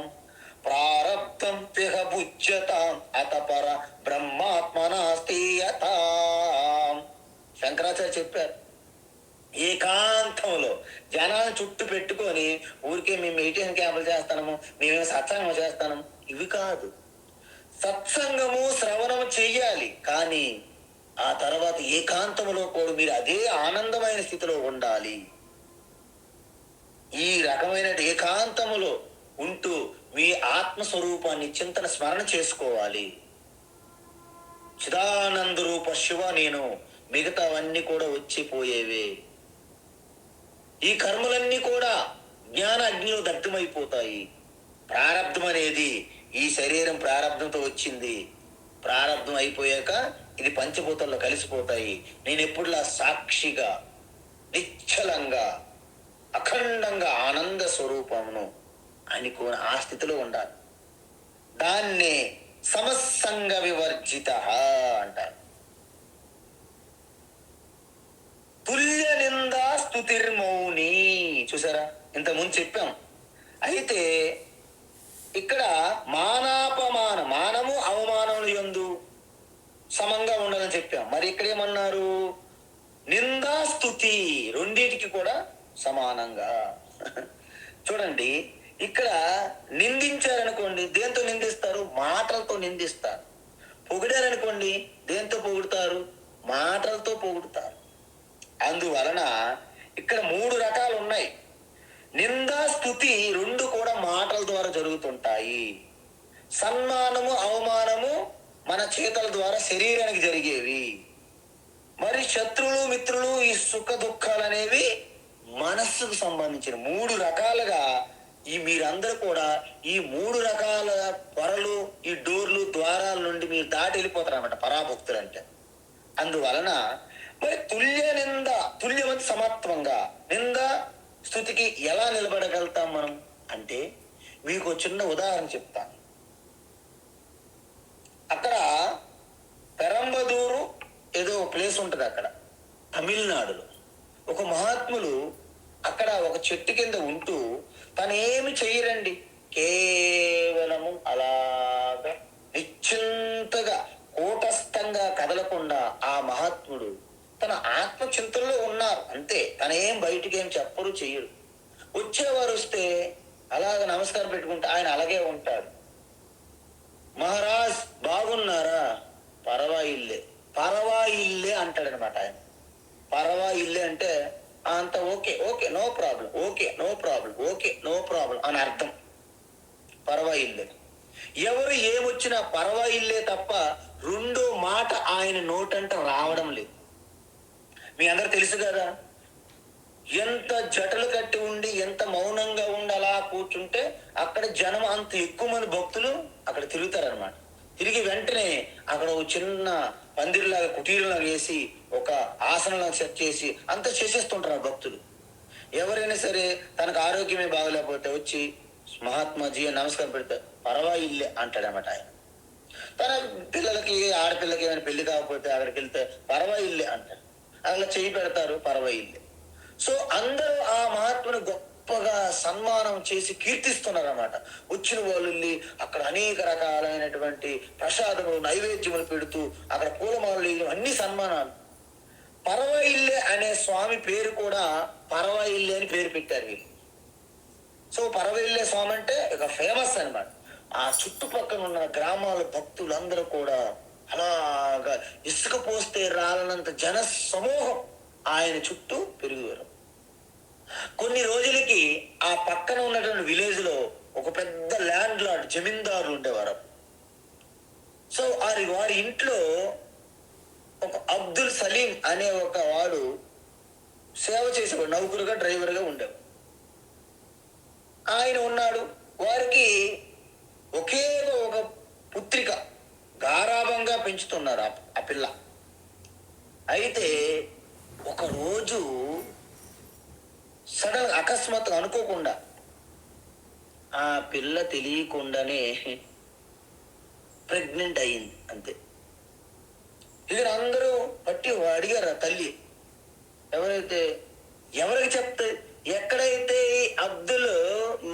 ప్రారబ్ధం పిహ భుజ్యతాం అతపర బ్రహ్మాత్మనాస్తీయతాం. శంకరాచార్య చెప్పారు. ఏకాంతంలో జనాలను చుట్టూ పెట్టుకొని ఊరికే మేము మెడిటేషన్ క్యాంపులు చేస్తాము, మేమేమో సత్సంగం చేస్తాము, ఇవి కాదు. సత్సంగము శ్రవణము చెయ్యాలి, కానీ ఆ తర్వాత ఏకాంతంలో కూడా మీరు అదే ఆనందమైన స్థితిలో ఉండాలి. ఈ రకమైన ఏకాంతములో ఉంటూ మీ ఆత్మస్వరూపాన్ని చింతన స్మరణ చేసుకోవాలి. చిదానంద రూప శివ నేను, మిగతావన్నీ కూడా వచ్చిపోయేవే. ఈ కర్మలన్నీ కూడా జ్ఞాన అగ్నిలో దగ్ధమైపోతాయి. ప్రారబ్ధం అనేది ఈ శరీరం ప్రారబ్ధంతో వచ్చింది. ప్రారబ్ధం అయిపోయాక ఇది పంచభూతాల్లో కలిసిపోతాయి. నేను ఎప్పుడులా సాక్షిగా, నిశ్చలంగా, అఖండంగా ఆనంద స్వరూపమును అనుకోని ఆ స్థితిలో ఉండాలి. దాన్నే సమసంగ వివర్జిత అంటారు. తుల్య నిందా స్తుతిర్మౌని. చూసారా, ఇంత ముందు చెప్పాం. అయితే ఇక్కడ మానాపమాన, మానము అవమానములు యందు సమంగా ఉండాలని చెప్పాం. మరి ఇక్కడ ఏమన్నారు? నిందా స్తుతి రెండింటికి కూడా సమానంగా. చూడండి, ఇక్కడ నిందించారనుకోండి, దేంతో నిందిస్తారు? మాటలతో నిందిస్తారు. పొగిడారనుకోండి, దేంతో పొగుడుతారు? మాటలతో పొగుడుతారు. అందువలన ఇక్కడ 3 రకాలు ఉన్నాయి. నిందా స్తుతి రెండు కూడా మాటల ద్వారా జరుగుతుంటాయి. సన్మానము అవమానము మన చేతల ద్వారా శరీరానికి జరిగేవి. మరి శత్రువులు మిత్రులు ఈ సుఖ దుఃఖాలు అనేవి మనస్సుకు సంబంధించిన 3 రకాలుగా ఈ మీరందరూ కూడా ఈ 3 రకాల పొరలు, ఈ డోర్లు, ద్వారాల నుండి మీరు దాటి వెళ్ళిపోతారు అనమాట పరాభక్తులు అంటే. అందువలన మరి తుల్యవతి సమత్వంగా నింద స్తుతికి ఎలా నిలబడగలుగుతాం మనం అంటే, మీకు చిన్న ఉదాహరణ చెప్తాను. అక్కడ పెరంబదూరు ఏదో ప్లేస్ ఉంటుంది అక్కడ తమిళనాడులో. ఒక మహాత్ములు అక్కడ ఒక చెట్టు కింద ఉంటూ తను ఏమి చెయ్యరండి, కేవలము అలాగా నిశ్చింతగా కూటస్థంగా కదలకుండా ఆ మహాత్ముడు తన ఆత్మచింతనలో ఉన్నారు అంతే. తన ఏం బయటికి ఏం చెప్పరు, చెయ్యరు. వచ్చేవారు వస్తే అలాగ నమస్కారం పెట్టుకుంటే ఆయన అలాగే ఉంటాడు. మహారాజ్ బాగున్నారా, పరవాయిల్లే, పరవాయిల్లే అంటాడనమాట ఆయన. పరవాయిల్లే అంటే అంత okay, okay no problem, okay no problem, okay no problem అని అర్థం పరవాయిల్లే. ఎవరు ఏమొచ్చినా పరవాయిల్లే తప్ప రెండో మాట ఆయన నోటంట రావడం లేదు. మీ అందరు తెలుసు కదా, ఎంత జటలు కట్టి ఉండి ఎంత మౌనంగా ఉండి అలా కూర్చుంటే అక్కడ జనం అంత ఎక్కువ మంది భక్తులు అక్కడ తిరుగుతారనమాట. తిరిగి వెంటనే అక్కడ ఒక చిన్న పందిరిలాగా కుటీరంలాగా వేసి ఒక ఆసనంలాగా సెట్ చేసి అంత చేసేస్తుంటారు ఆ భక్తులు. ఎవరైనా సరే తనకు ఆరోగ్యమే బాగలేకపోతే వచ్చి మహాత్మాజీ నమస్కారం పెడితే పరవాయిల్లే అంటాడనమాట ఆయన. తన పిల్లలకి ఆడపిల్లకి ఏమైనా పెళ్లి కాకపోతే అక్కడికి వెళ్తే పరవాయిల్లే అంటాడు. అలా చేయి పెడతారు, పరవాయిల్లే. సో అందరూ ఆ మహాత్ముని గొప్పగా సన్మానం చేసి కీర్తిస్తున్నారు అన్నమాట. వచ్చిన వాళ్ళు అక్కడ అనేక రకాలైనటువంటి ప్రసాదములు, నైవేద్యములు పెడుతూ అక్కడ పూలమాలలు, అన్ని సన్మానాలు. పరవాయిల్లే అనే స్వామి పేరు కూడా పరవాయిల్లే అని పేరు పెట్టారు వీళ్ళు. సో పరవాయిల్లే స్వామి అంటే ఇక ఫేమస్ అనమాట. ఆ చుట్టుపక్కల ఉన్న గ్రామాల భక్తులందరూ కూడా అలాగా ఇసుక పోస్తే రాలనంత జన సమూహం ఆయన చుట్టూ పెరుగుతారు. కొన్ని రోజులకి ఆ పక్కన ఉన్నటువంటి విలేజ్ లో ఒక పెద్ద ల్యాండ్ లార్డ్ జమీందారులు ఉండేవారు. సో వారి ఇంట్లో ఒక అబ్దుల్ సలీం అనే ఒక వాడు సేవ చేసేవాడు, నౌకరుగా డ్రైవర్గా ఉండేవాడు. ఆయన ఉన్నాడు. వారికి ఒకే ఒక పుత్రిక, గారాభంగా పెంచుతున్నారు ఆ పిల్ల. అయితే ఒక రోజు సడన్ అకస్మాత్తుగా అనుకోకుండా ఆ పిల్ల తెలియకుండానే ప్రెగ్నెంట్ అయింది అంతే. ఇక అందరూ పట్టి అడిగారు ఆ తల్లి, ఎవరికి చెప్తే, ఎక్కడైతే అబ్దుల్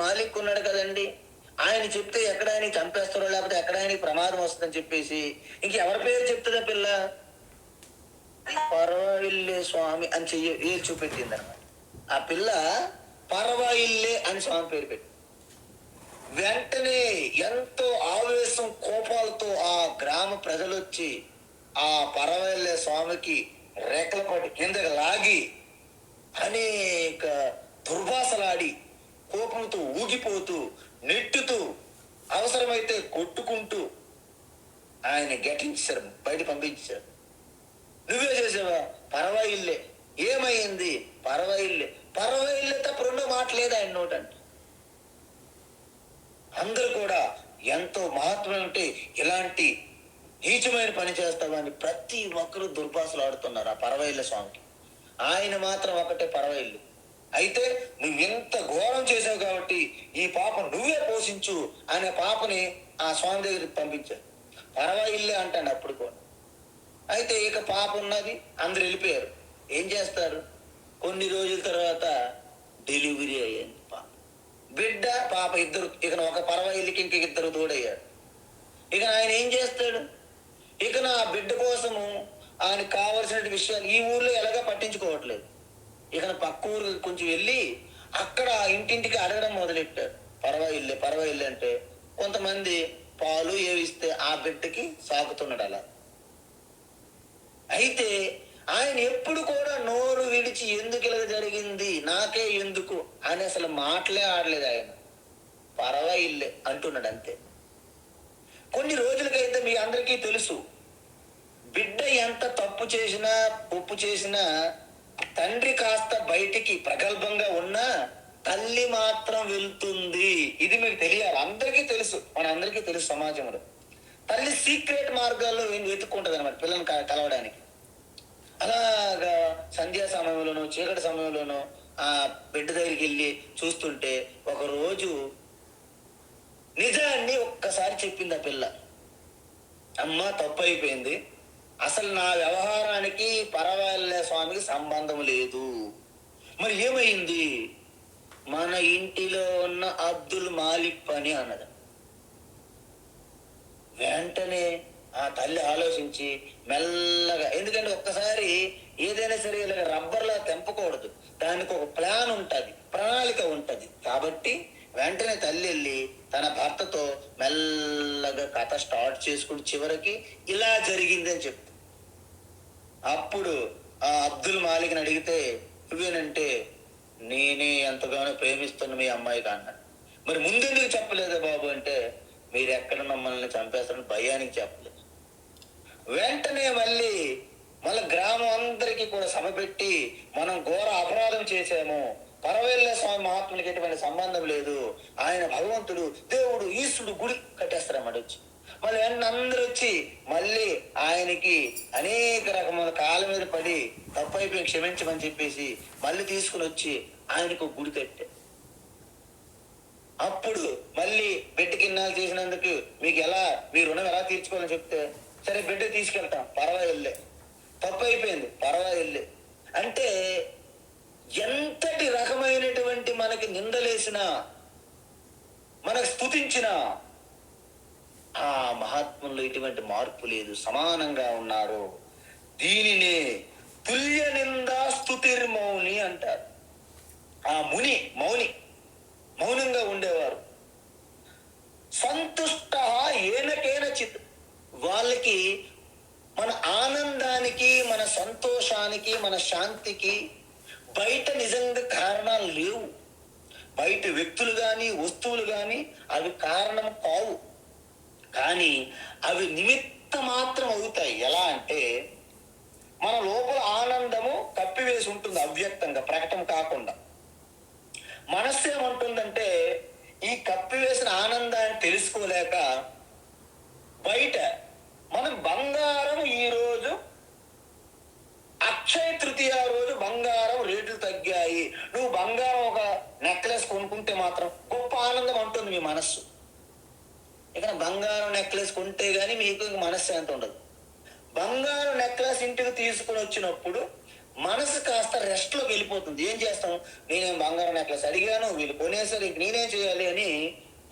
మాలిక్ ఉన్నాడు కదండి, ఆయన చెప్తే ఎక్కడ ఆయనకి చంపేస్తారో లేకపోతే ఎక్కడ ఆయనకి ప్రమాదం వస్తుందని చెప్పేసి ఇంకెవరి పేరు చెప్తుందా పిల్ల, పరవాయిల్లే స్వామి అని ఏ చూపెట్టింది అనమాట. ఆ పిల్ల పరవాయిల్లే అని స్వామి పేరు పెట్టి వెంటనే ఎంతో ఆవేశం కోపాలతో ఆ గ్రామ ప్రజలు వచ్చి ఆ పరవాయిల్లే స్వామికి రేఖలపాటి కిందకి లాగి అనేక దుర్భాషలాడి కోపంతో ఊగిపోతూ నెట్టుతూ అవసరమైతే కొట్టుకుంటూ ఆయన గెటించారు, బయట పంపించారు. నువ్వే చేసావా, పరవాయిల్లే. ఏమైంది, పరవాయిల్లే. పరవాయిల్లే తప్ప రెండో మాట లేదు ఆయన నోటంటే. అందరూ కూడా ఎంతో మహాత్మ ఉంటే ఇలాంటి నీచమైన పని చేస్తావని ప్రతి ఒక్కరు దుర్భాషలు ఆడుతున్నారు ఆ పరవాయిల్లే స్వామికి. ఆయన మాత్రం ఒకటే పరవాయిల్లు. అయితే నువ్వు ఎంత ఘోరం చేసావు కాబట్టి ఈ పాపం నువ్వే పోషించు అనే పాపని ఆ స్వామి దగ్గరికి పంపించారు. పరవాయిల్లే అంటాడు అప్పుడు కూడా. అయితే ఇక పాప ఉన్నది, అందరు వెళ్ళిపోయారు. ఏం చేస్తారు, కొన్ని రోజుల తర్వాత డెలివరీ అయ్యింది పాప. బిడ్డ పాప ఇద్దరు, ఇక ఒక పరవాయిల్లికి ఇంక ఇద్దరు తోడయ్యాడు. ఇక ఆయన ఏం చేస్తాడు, ఇక నా బిడ్డ కోసము ఆయనకు కావలసిన విషయాలు ఈ ఊర్లో ఎలాగా పట్టించుకోవట్లేదు. ఇక పక్క ఊరు కొంచెం వెళ్ళి అక్కడ ఇంటింటికి అడగడం మొదలెట్టారు. పరవాయిల్లే పరవాయిల్లే అంటే కొంతమంది పాలు ఏవిస్తే ఆ బిడ్డకి సాకుతున్నాడు అలా. అయితే ఆయన ఎప్పుడు కూడా నోరు విడిచి ఎందుకు ఇలా జరిగింది, నాకే ఎందుకు అని అసలు మాటలే ఆడలేదు. ఆయన పరవాయిల్లే అంటున్నాడు అంతే. కొన్ని రోజులకైతే మీ అందరికీ తెలుసు, బిడ్డ ఎంత తప్పు చేసినా ఒప్పు చేసినా తండ్రి కాస్త బయటికి ప్రగల్భంగా ఉన్నా తల్లి మాత్రం వెళ్తుంది. ఇది మీకు తెలియాలి. అందరికీ తెలుసు, మన అందరికీ తెలుసు సమాజంలో. తల్లి సీక్రెట్ మార్గాల్లో వెతుక్కుంటది అనమాట పిల్లల్ని కలవడానికి. అలాగా సంధ్యా సమయంలోనో చీకటి సమయంలోనో ఆ బిడ్డ దగ్గరికి వెళ్ళి చూస్తుంటే ఒక రోజు నిజాన్ని ఒక్కసారి చెప్పింది ఆ పిల్ల. అమ్మ, తప్పు అయిపోయింది, అసలు నా వ్యవహారానికి పరవాళ్ళ స్వామికి సంబంధం లేదు. మరి ఏమైంది? మన ఇంటిలో ఉన్న అబ్దుల్ మాలిక్ పని అన్నది. వెంటనే ఆ తల్లి ఆలోచించి మెల్లగా, ఎందుకంటే ఒక్కసారి ఏదైనా సరే ఇలాగ రబ్బర్లా తెంపకూడదు, దానికి ఒక ప్లాన్ ఉంటుంది, ప్రణాళిక ఉంటుంది. కాబట్టి వెంటనే తల్లి వెళ్ళి తన భర్తతో మెల్లగా కథ స్టార్ట్ చేసుకుని చివరికి ఇలా జరిగింది అని చెప్తుంది. అప్పుడు ఆ అబ్దుల్ మాలిక్ని అడిగితే, నువ్వేనంటే నేనే ఎంతగానో ప్రేమిస్తున్న మీ అమ్మాయికి అన్నాడు. మరి ముందెందుకు చెప్పలేదా బాబు అంటే, మీరు ఎక్కడ మమ్మల్ని చంపేస్తారని భయానికి చెప్పలేదు. వెంటనే మళ్ళీ గ్రామం అందరికీ కూడా సభపెట్టి, మనం ఘోర అపరాధం చేశాము, పరవేళ్ళ స్వామి మహాత్ములకి ఎటువంటి సంబంధం లేదు, ఆయన భగవంతుడు, దేవుడు, ఈశ్వరుడు, గుడి కట్టేస్తారన్నమాట వచ్చి. మళ్ళీ వెంటనే అందరూ వచ్చి మళ్ళీ ఆయనకి అనేక రకమైన కాళ్ళ మీద పడి తప్పైపోయి క్షమించమని చెప్పేసి మళ్ళీ తీసుకుని వచ్చి ఆయనకు గుడి కట్టే. అప్పుడు మళ్ళీ బిడ్డ కిన్నాలు చేసినందుకు మీకు ఎలా, మీ రుణం ఎలా తీర్చుకోవాలని చెప్తే, సరే బిడ్డ తీసుకెళ్తాం, పర్వాలే, తప్పు అయిపోయింది, పర్వాలే అంటే ఎంతటి రకమైనటువంటి మనకి నిందలేసినా మనకు స్తుతించినా ఆ మహాత్ముల్లో ఎటువంటి మార్పు లేదు, సమానంగా ఉన్నారు. దీనినే తుల్య నిందా స్తుతిర్మౌని అంటారు. ఆ ముని మౌనంగా ఉండేవారు. సంతుష్ట ఏనకేన చిత్, వాళ్ళకి మన ఆనందానికి, మన సంతోషానికి, మన శాంతికి బయట నిజంగా కారణాలు లేవు. బయట వ్యక్తులు కానీ వస్తువులు కానీ అవి కారణం కావు, కానీ అవి నిమిత్త మాత్రం అవుతాయి. ఎలా అంటే మన లోపల ఆనందము కప్పివేసి ఉంటుంది, అవ్యక్తంగా, ప్రకటన కాకుండా. మనస్సు ఏమంటుందంటే, ఈ కప్పివేసిన ఆనందాన్ని తెలుసుకోలేక బయట మనం బంగారం, ఈరోజు అక్షయ తృతీయ రోజు బంగారం రేట్లు తగ్గాయి, నువ్వు బంగారం ఒక నెక్లెస్ కొనుక్కుంటే మాత్రం గొప్ప ఆనందం అంటుంది మీ మనస్సు. ఇక బంగారం నెక్లెస్ కొంటే గానీ మీకు మనస్సు ఎంత ఉండదు. బంగారం నెక్లెస్ ఇంటికి తీసుకుని వచ్చినప్పుడు మనసు కాస్త రెస్ట్ లోకి వెళ్ళిపోతుంది. ఏం చేస్తాం, నేనేం బంగారం నెక్లెస్ అడిగాను, వీళ్ళు కొనేసరి నేనేం చేయాలి అని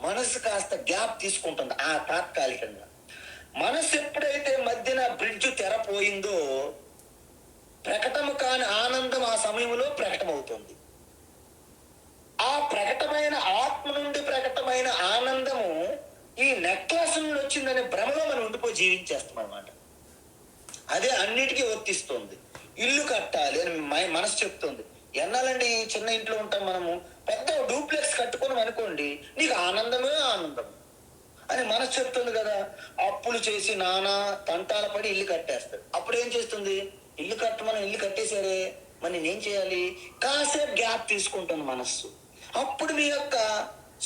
మనసు కాస్త గ్యాప్ తీసుకుంటుంది. ఆ తాత్కాలికంగా మనసు ఎప్పుడైతే మధ్యన బ్రిడ్జ్ తెరపోయిందో ప్రకటన కాని ఆనందం ఆ సమయంలో ప్రకటమవుతుంది. ఆ ప్రకటమైన ఆత్మ నుండి ప్రకటమైన ఆనందము ఈ నెక్లెస్ నుండి వచ్చిందనే భ్రమలో మనం ఉండిపోయి జీవించేస్తాం అన్నమాట. అదే అన్నిటికీ వర్తిస్తుంది. ఇల్లు కట్టాలి అని మనసు చెప్తుంది. ఎన్నాలండి ఈ చిన్న ఇంట్లో ఉంటాం మనము, పెద్ద డూప్లెక్స్ కట్టుకున్నాం అనుకోండి, నీకు ఆనందమే ఆనందం అని మనసు చెప్తుంది కదా. అప్పులు చేసి నానా తంటాల పడి ఇల్లు కట్టేస్తాడు. అప్పుడు ఏం చేస్తుంది, ఇల్లు కట్టమని ఇల్లు కట్టేశారే, మరి నేనేం చేయాలి, కాసేపు గ్యాప్ తీసుకుంటుంది మనస్సు. అప్పుడు మీ యొక్క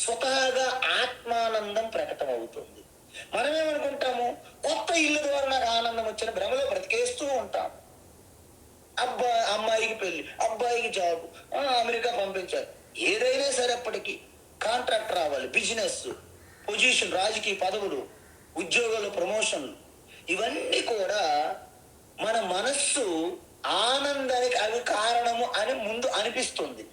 స్వతహాగా ఆత్మానందం ప్రకటన అవుతుంది. మనమేమనుకుంటాము, కొత్త ఇల్లు ద్వారా నాకు ఆనందం వచ్చిన భ్రమలో బ్రతికేస్తూ ఉంటాం. అమ్మాయికి పెళ్లి, అబ్బాయికి జాబ్, అమెరికా పంపించారు, ఏదైనా సరే అప్పటికి కాంట్రాక్ట్ రావాలి, బిజినెస్, పొజిషన్, రాజకీయ పదవులు, ఉద్యోగాలు, ప్రమోషన్లు, ఇవన్నీ కూడా మన మనస్సు ఆనందానికి అవి కారణము అని ముందు అనిపిస్తుంది.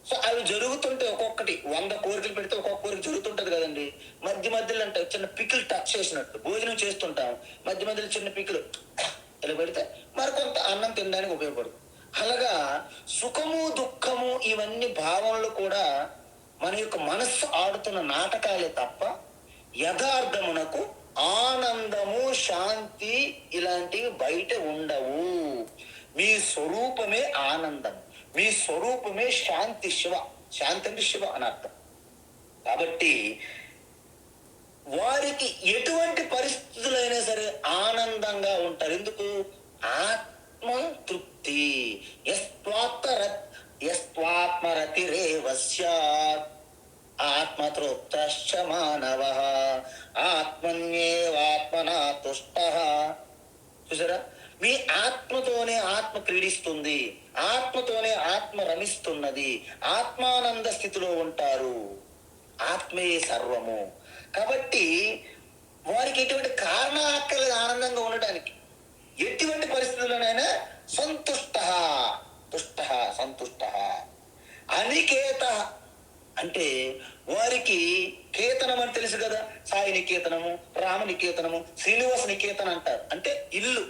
సో అవి జరుగుతుంటే ఒక్కొక్కటి 100 కోరికలు పెడితే ఒక్కొక్క కోరిక జరుగుతుంటది కదండి. మధ్య మధ్యలో అంటే చిన్న పిక్కులు టచ్ చేసినట్టు, భోజనం చేస్తుంటాం, మధ్య మధ్యలో చిన్న పిక్కులు ఇలా పెడితే మరికొంత అన్నం తినడానికి ఉపయోగపడుతుంది. అలాగా సుఖము దుఃఖము ఇవన్నీ భావనలు కూడా మన యొక్క మనస్సు ఆడుతున్న నాటకాలే తప్ప యథార్థమునకు ఆనందము, శాంతి ఇలాంటివి బయట ఉండవు. మీ స్వరూపమే ఆనందం, మీ స్వరూపమే శాంతి. శాంతి అంటే శివ అని అర్థం. కాబట్టి వారికి ఎటువంటి పరిస్థితులైనా సరే ఆనందంగా ఉంటారు. ఎందుకు? ఆత్మ తృప్తి. యస్వాత్మరతిరేవ స్యాత్ ఆత్మతృప్తశ్చ మానవః ఆత్మన్యేవాత్మనా తుష్టః. చూసారా, మీ ఆత్మతోనే ఆత్మ క్రీడిస్తుంది, ఆత్మతోనే ఆత్మ రమిస్తున్నది, ఆత్మానంద స్థితిలో ఉంటారు. ఆత్మే సర్వము. కాబట్టి వారికి ఎటువంటి కారణం అక్కర్లేదు ఆనందంగా ఉండటానికి. ఎటువంటి పరిస్థితుల్లోనైనా సంతుష్ట, తుష్ట, సంతుష్ట. అనికేత అంటే వారికి కేతనం అని తెలుసు కదా, సాయి నికేతనము, రామ నికేతనము, శ్రీనివాస నికేతనం అంటారు, అంటే ఇల్లు.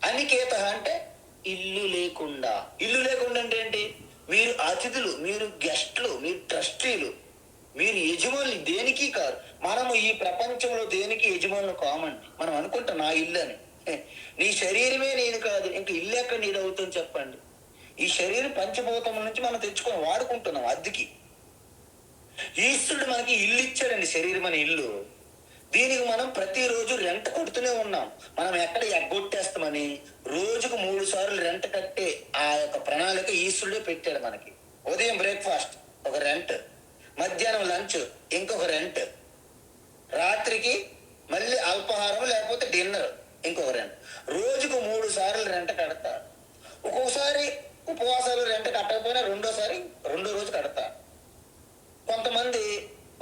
అనికేత అంటే ఇల్లు లేకుండా. ఇల్లు లేకుండా అంటే ఏంటి? మీరు అతిథులు, మీరు గెస్ట్లు, మీరు ట్రస్టీలు, మీరు యజమానులు దేనికి కాదు. మనము ఈ ప్రపంచంలో దేనికి యజమానులు కామండి. మనం అనుకుంటాం నా ఇల్లు అని. నీ శరీరమే నేను కాదు, ఇంక ఇల్లు ఎక్కడ నీది అవుతుంది చెప్పండి. ఈ శరీరం పంచభూతముల నుంచి మనం తెచ్చుకొని వాడుకుంటున్నాం అద్దెకి. ఈశ్వరుడు మనకి ఇల్లు ఇచ్చాడండి, శరీరం అనే ఇల్లు. దీనికి మనం ప్రతిరోజు రెంట్ కొడుతూనే ఉన్నాం. మనం ఎక్కడ ఎగ్గొట్టేస్తామని రోజుకు 3 సార్లు రెంట్ కట్టే ఆ యొక్క ప్రణాళిక ఈశ్వరుడే పెట్టాడు మనకి. ఉదయం బ్రేక్ఫాస్ట్ ఒక రెంట్, మధ్యాహ్నం లంచ్ ఇంకొక రెంట్, రాత్రికి మళ్ళీ అల్పాహారం లేకపోతే డిన్నర్ ఇంకొక రెంట్. రోజుకు 3 సార్లు రెంట్ కడతారు. ఒక్కొక్కసారి ఉపవాసాలు రెంట్ కట్టకపోయినా రెండో రోజు కడతారు. కొంతమంది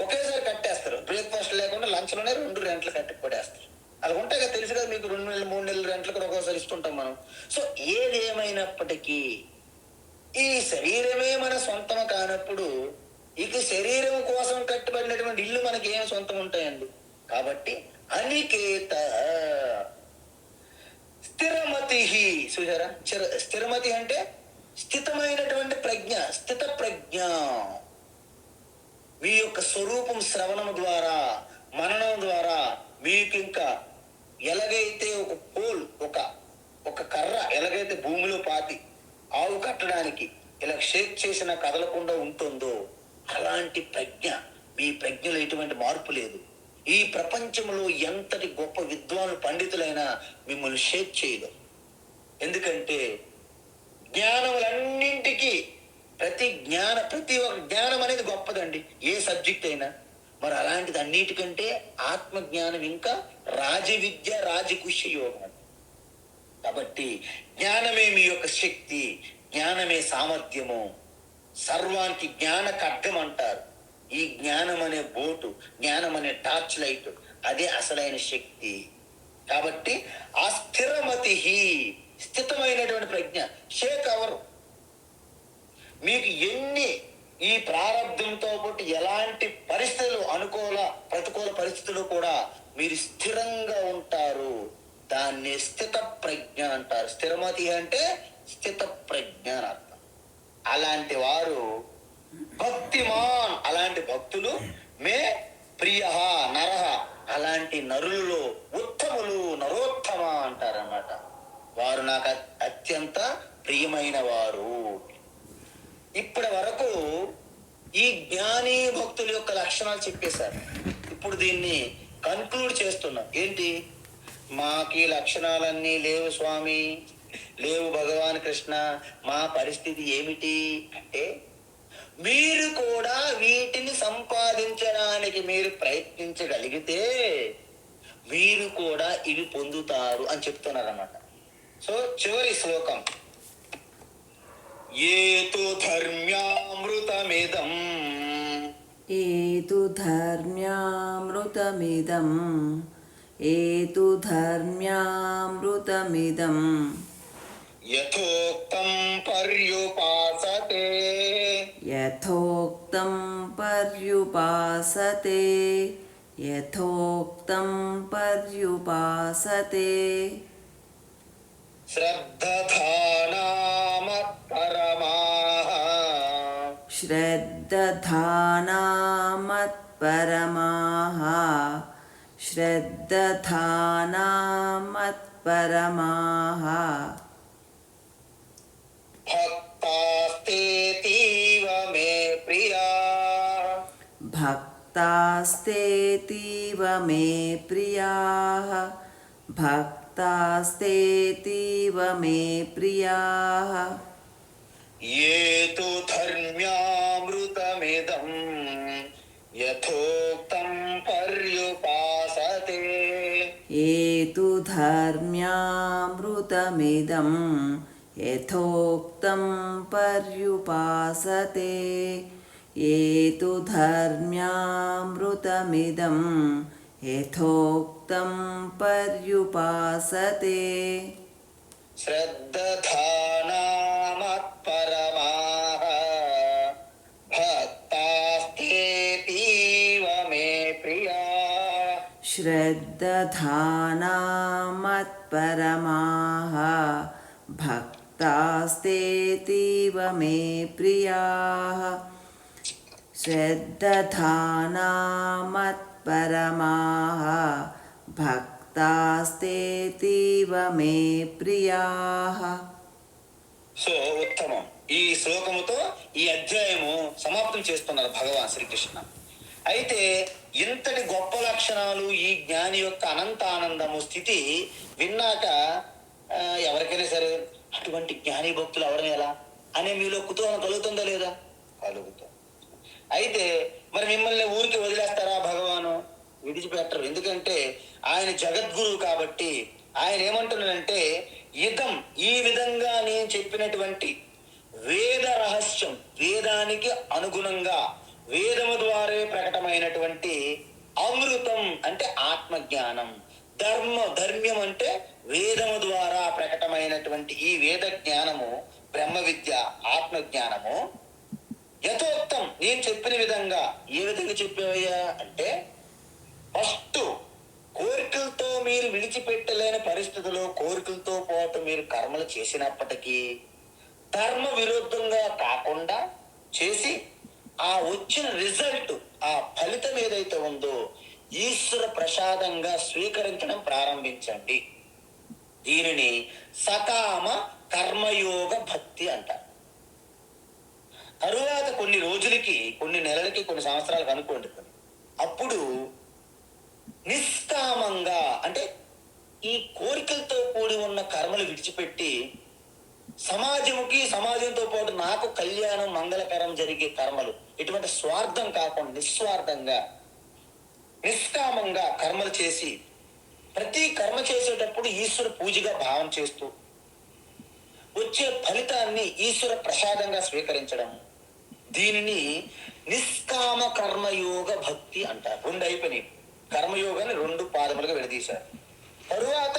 ఒకేసారి కట్టేస్తారు, బ్రేక్ఫాస్ట్ లేకుండా లంచ్లోనే 2 రెంట్లు కట్టి పడేస్తారు. అలా ఉంటాయి కదా, తెలుసు కదా మీకు. 2 నెలలు 3 నెలలు రెంట్లు కూడా ఒక్కోసారి ఇస్తుంటాం మనం. సో ఏది ఏమైనప్పటికీ ఈ శరీరమే మన సొంతం కానప్పుడు ఇక శరీరం కోసం కట్టుబడినటువంటి ఇల్లు మనకి ఏం సొంతం ఉంటాయండి. కాబట్టి అనికేత స్థిరమతి. చూసారా, స్థిరమతి అంటే స్థితమైనటువంటి ప్రజ్ఞ, స్థిత ప్రజ్ఞ. మీ యొక్క స్వరూపం శ్రవణం ద్వారా, మననం ద్వారా మీకు ఇంకా ఎలాగైతే ఒక పోల్, ఒక కర్ర ఎలాగైతే భూమిలో పాతి ఆవు కట్టడానికి ఇలా షేక్ చేసిన కదలకుండా ఉంటుందో అలాంటి ప్రజ్ఞ. మీ ప్రజ్ఞలో ఎటువంటి మార్పు లేదు. ఈ ప్రపంచంలో ఎంతటి గొప్ప విద్వాను పండితులైనా మిమ్మల్ని షేక్ చేయదు. ఎందుకంటే జ్ఞానములన్నింటికి ప్రతి ఒక్క జ్ఞానం అనేది గొప్పదండి, ఏ సబ్జెక్ట్ అయినా. మరి అలాంటిది అన్నిటికంటే ఆత్మజ్ఞానం ఇంకా రాజవిద్య, రాజకుష్య యోగం. కాబట్టి జ్ఞానమే మీ యొక్క శక్తి, జ్ఞానమే సామర్థ్యము. సర్వానికి జ్ఞాన ఖడ్గం అంటారు. ఈ జ్ఞానం అనే బోటు, జ్ఞానం అనే టార్చ్ లైట్, అదే అసలైన శక్తి. కాబట్టి ఆ స్థిరమతి, స్థితమైనటువంటి ప్రజ్ఞ. షేక్ అవరు. మీకు ఎన్ని ఈ ప్రారంధంతో పాటు ఎలాంటి పరిస్థితులు, అనుకూల ప్రతికూల పరిస్థితులు కూడా మీరు స్థిరంగా ఉంటారు. దాన్ని స్థిత ప్రజ్ఞ అంటారు. స్థిరమతి అంటే స్థిత ప్రజ్ఞ అని అర్థం. అలాంటి వారు భక్తిమాన్, అలాంటి భక్తులు మే ప్రియ నరహ, అలాంటి నరులలో ఉత్తములు, నరోత్తమ అంటారన్నమాట. వారు నాకు అత్యంత ప్రియమైన వారు. ఇప్పటి వరకు ఈ జ్ఞాని భక్తుల యొక్క లక్షణాలు చెప్పేశారు. ఇప్పుడు దీన్ని కన్క్లూడ్ చేస్తున్నాం. ఏంటి? మాకు ఈ లక్షణాలన్నీ లేవు స్వామి, లేవు భగవాన్ కృష్ణ, మా పరిస్థితి ఏమిటి అంటే, మీరు కూడా వీటిని సంపాదించడానికి మీరు ప్రయత్నించగలిగితే మీరు కూడా ఇవి పొందుతారు అని చెప్తున్నారు అన్నమాట. సో చివరి శ్లోకం, ఏతు ధర్మ్యామృతమిదం, ఏతు ధర్మ్యామృతమిదం, ఏతు ధర్మ్యామృతమిదం యథోక్తం పర్యుపాసతే, యథోక్తం పర్యుపాసతే, యథోక్తం పర్యుపాసతే శ్రద్ధధానామత్పరమాః, శ్రద్ధధానామత్పరమాః, శ్రద్ధధానామత్పరమాః భక్తాస్తేతీవ మే ప్రియా, భక్తాస్తేతీవ మే ప్రియాః, భక్తాస్తేతీవ మే ప్రియాః ఏ తు ధర్మ్యామృతమిదం యథోక్తం పర్యుపాసతే. ఏతు ధర్మ్యామృతమిదం యథోక్తం పర్యుపాసతే. ఏతు ధర్మ్యామృతమిదం యథోక్తం పర్యుపాసతే. శ్రద్ధానామత్పరమాః భక్తాస్తేతీవ మే ప్రియాః. శ్రద్ధానామత్పరమాః భక్తాస్తేతీవ మే ప్రియాః. శ్రద్ధానామత్పరమాః భక్తాస్తేతీవ మే ప్రియాః. సో ఉత్తమం. ఈ శ్లోకముతో ఈ అధ్యాయము సమాప్తం చేస్తున్నారు భగవాన్ శ్రీకృష్ణ. అయితే ఇంతటి గొప్ప లక్షణాలు ఈ జ్ఞాని యొక్క అనంతానందము స్థితి విన్నాక ఎవరికైనా సరే అటువంటి జ్ఞాని భక్తులు ఎవరిని ఎలా అనే మీలో కుతూహలం కలుగుతుందా లేదా? కలుగుతాం. అయితే మరి మిమ్మల్ని ఊరికి వదిలేస్తారా భగవాను? విడిచిపెట్టరు. ఎందుకంటే ఆయన జగద్గురువు కాబట్టి ఆయన ఏమంటున్నాడంటే, ఇదం ఈ విధంగా నేను చెప్పినటువంటి వేద రహస్యం, వేదానికి అనుగుణంగా వేదము ద్వారా ప్రకటమైనటువంటి అమృతం అంటే ఆత్మజ్ఞానం, ధర్మ్యం అంటే వేదము ద్వారా ప్రకటమైనటువంటి ఈ వేద జ్ఞానము, బ్రహ్మ విద్య, ఆత్మజ్ఞానము యథోక్తం నేను చెప్పిన విధంగా. ఏ విధంగా చెప్పావయ్యా అంటే, ఫస్ట్ కోరికలతో మీరు విడిచిపెట్టలేని పరిస్థితుల్లో కోరికలతో పాటు మీరు కర్మలు చేసినప్పటికీ ధర్మ విరుద్ధంగా కాకుండా చేసి ఆ వచ్చిన రిజల్ట్, ఆ ఫలితం ఏదైతే ఉందో ఈశ్వర ప్రసాదంగా స్వీకరించడం ప్రారంభించండి. దీనిని సకామ కర్మయోగ భక్తి అంటారు. తరువాత కొన్ని రోజులకి, కొన్ని నెలలకి, కొన్ని సంవత్సరాలకు అనుకోండి, అప్పుడు నిష్కామంగా అంటే ఈ కోరికలతో కూడి ఉన్న కర్మలు విడిచిపెట్టి సమాజముకి, సమాజంతో పాటు నాకు కళ్యాణం మంగళకరం జరిగే కర్మలు, ఎటువంటి స్వార్థం కాకుండా నిస్వార్థంగా నిష్కామంగా కర్మలు చేసి ప్రతి కర్మ చేసేటప్పుడు ఈశ్వర పూజగా భావం చేస్తూ వచ్చే ఫలితాన్ని ఈశ్వర ప్రసాదంగా స్వీకరించడం, దీనిని నిష్కామ కర్మయోగ భక్తి అంటారు. రెండు అయిపోయినాయి. కర్మయోగాన్ని రెండు పాదములుగా విడదీశారు. తరువాత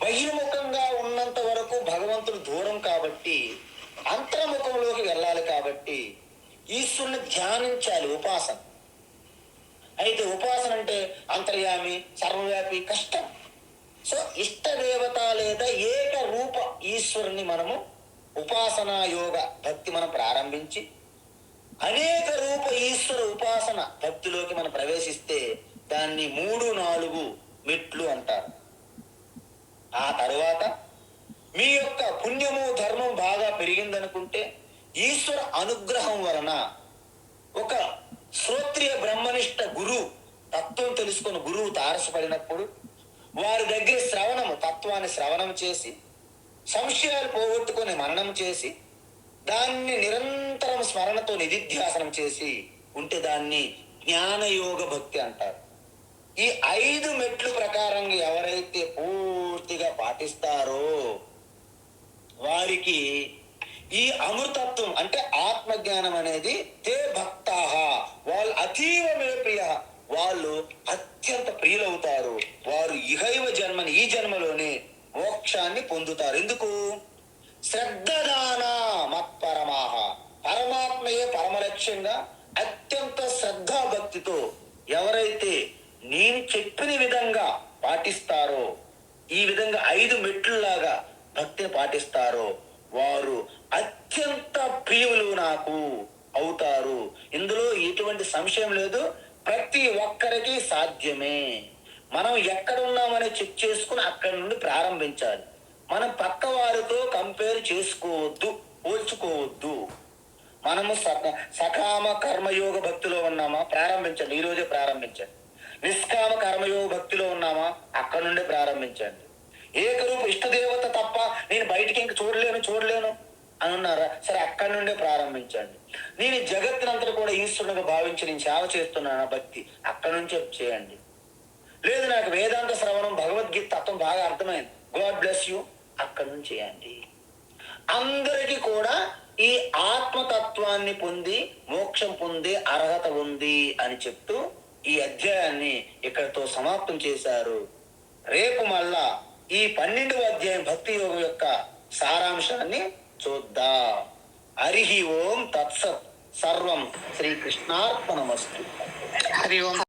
బహిర్ముఖంగా ఉన్నంత వరకు భగవంతుడు దూరం కాబట్టి అంతర్ముఖంలోకి వెళ్ళాలి కాబట్టి ఈశ్వరుని ధ్యానించాలి, ఉపాసన. అయితే ఉపాసన అంటే అంతర్యామి, సర్వవ్యాపి కష్టం. సో ఇష్ట దేవత లేదా ఏక రూప ఈశ్వరుని మనము ఉపాసనా యోగ భక్తి మనం ప్రారంభించి అనేక రూప ఈశ్వర ఉపాసన భక్తిలోకి మనం ప్రవేశిస్తే దాన్ని 3-4 మెట్లు అంటారు. ఆ తరువాత మీ యొక్క పుణ్యము, ధర్మం బాగా పెరిగిందనుకుంటే ఈశ్వర అనుగ్రహం వలన ఒక శ్రోత్రియ బ్రహ్మనిష్ట గురువు, తత్వం తెలుసుకున్న గురువు తారసపడినప్పుడు వారి దగ్గర తత్వాన్ని శ్రవణం చేసి సంశయాలు పోగొట్టుకొని మననం చేసి దాన్ని నిరంతరం స్మరణతో నిధిధ్యాసనం చేసి ఉంటే దాన్ని జ్ఞానయోగ భక్తి అంటారు. ఈ 5 మెట్లు ప్రకారంగా ఎవరైతే పూర్తిగా పాటిస్తారో వారికి ఈ అమృతత్వం అంటే ఆత్మజ్ఞానం అనేది తే భక్తాః, వాళ్ళు అతీవ మే ప్రియ, వాళ్ళు అత్యంత ప్రియులవుతారు. వారు ఇహైవ జన్మని, ఈ జన్మలోనే మోక్షాన్ని పొందుతారు. ఎందుకు? శ్రద్ధదానా మత్పరమాః, పరమాత్మయే పరమలక్ష్యంగా అత్యంత శ్రద్ధాభక్తితో ఎవరైతే నేను చెప్పిన విధంగా పాటిస్తారో, ఈ విధంగా 5 మెట్లులాగా భక్తిని పాటిస్తారో వారు అత్యంత ప్రియులు నాకు అవుతారు. ఇందులో ఎటువంటి సంశయం లేదు. ప్రతి ఒక్కరికి సాధ్యమే. మనం ఎక్కడ ఉన్నామని చెక్ చేసుకుని అక్కడి నుండి ప్రారంభించాలి. మనం పక్క వారితో కంపేర్ చేసుకోవద్దు, పోల్చుకోవద్దు. మనము సకామ కర్మయోగ భక్తిలో ఉన్నామా? ప్రారంభించండి, ఈరోజే ప్రారంభించండి. నిష్కామ కర్మయోగ భక్తిలో ఉన్నామా? అక్కడ నుండే ప్రారంభించండి. ఏకరూప ఇష్టదేవత తప్ప నేను బయటికి ఇంక చూడలేను అని అన్నారా? సరే, అక్కడి నుండే ప్రారంభించండి. నేను ఈ జగత్తునంతటి కూడా ఈశ్వరునిగా భావించి నేను సేవ చేస్తున్నాను భక్తి, అక్కడి నుంచే చేయండి. లేదు, నాకు వేదాంత శ్రవణం భగవద్గీత తత్వం బాగా అర్థమైంది, గాడ్ బ్లెస్ యూ, అక్కడి నుంచి చేయండి. అందరికీ కూడా ఈ ఆత్మతత్వాన్ని పొంది మోక్షం పొందే అర్హత ఉంది అని చెప్తూ ఈ అధ్యాయాన్ని ఇక్కడితో సమాప్తం చేశారు. రేపు మళ్ళా ఈ 12వ అధ్యాయం భక్తి యోగం యొక్క సారాంశాన్ని చూద్దాం. హరి ఓం తత్సత్. సర్వం శ్రీకృష్ణార్పణమస్తు. హరి ఓం.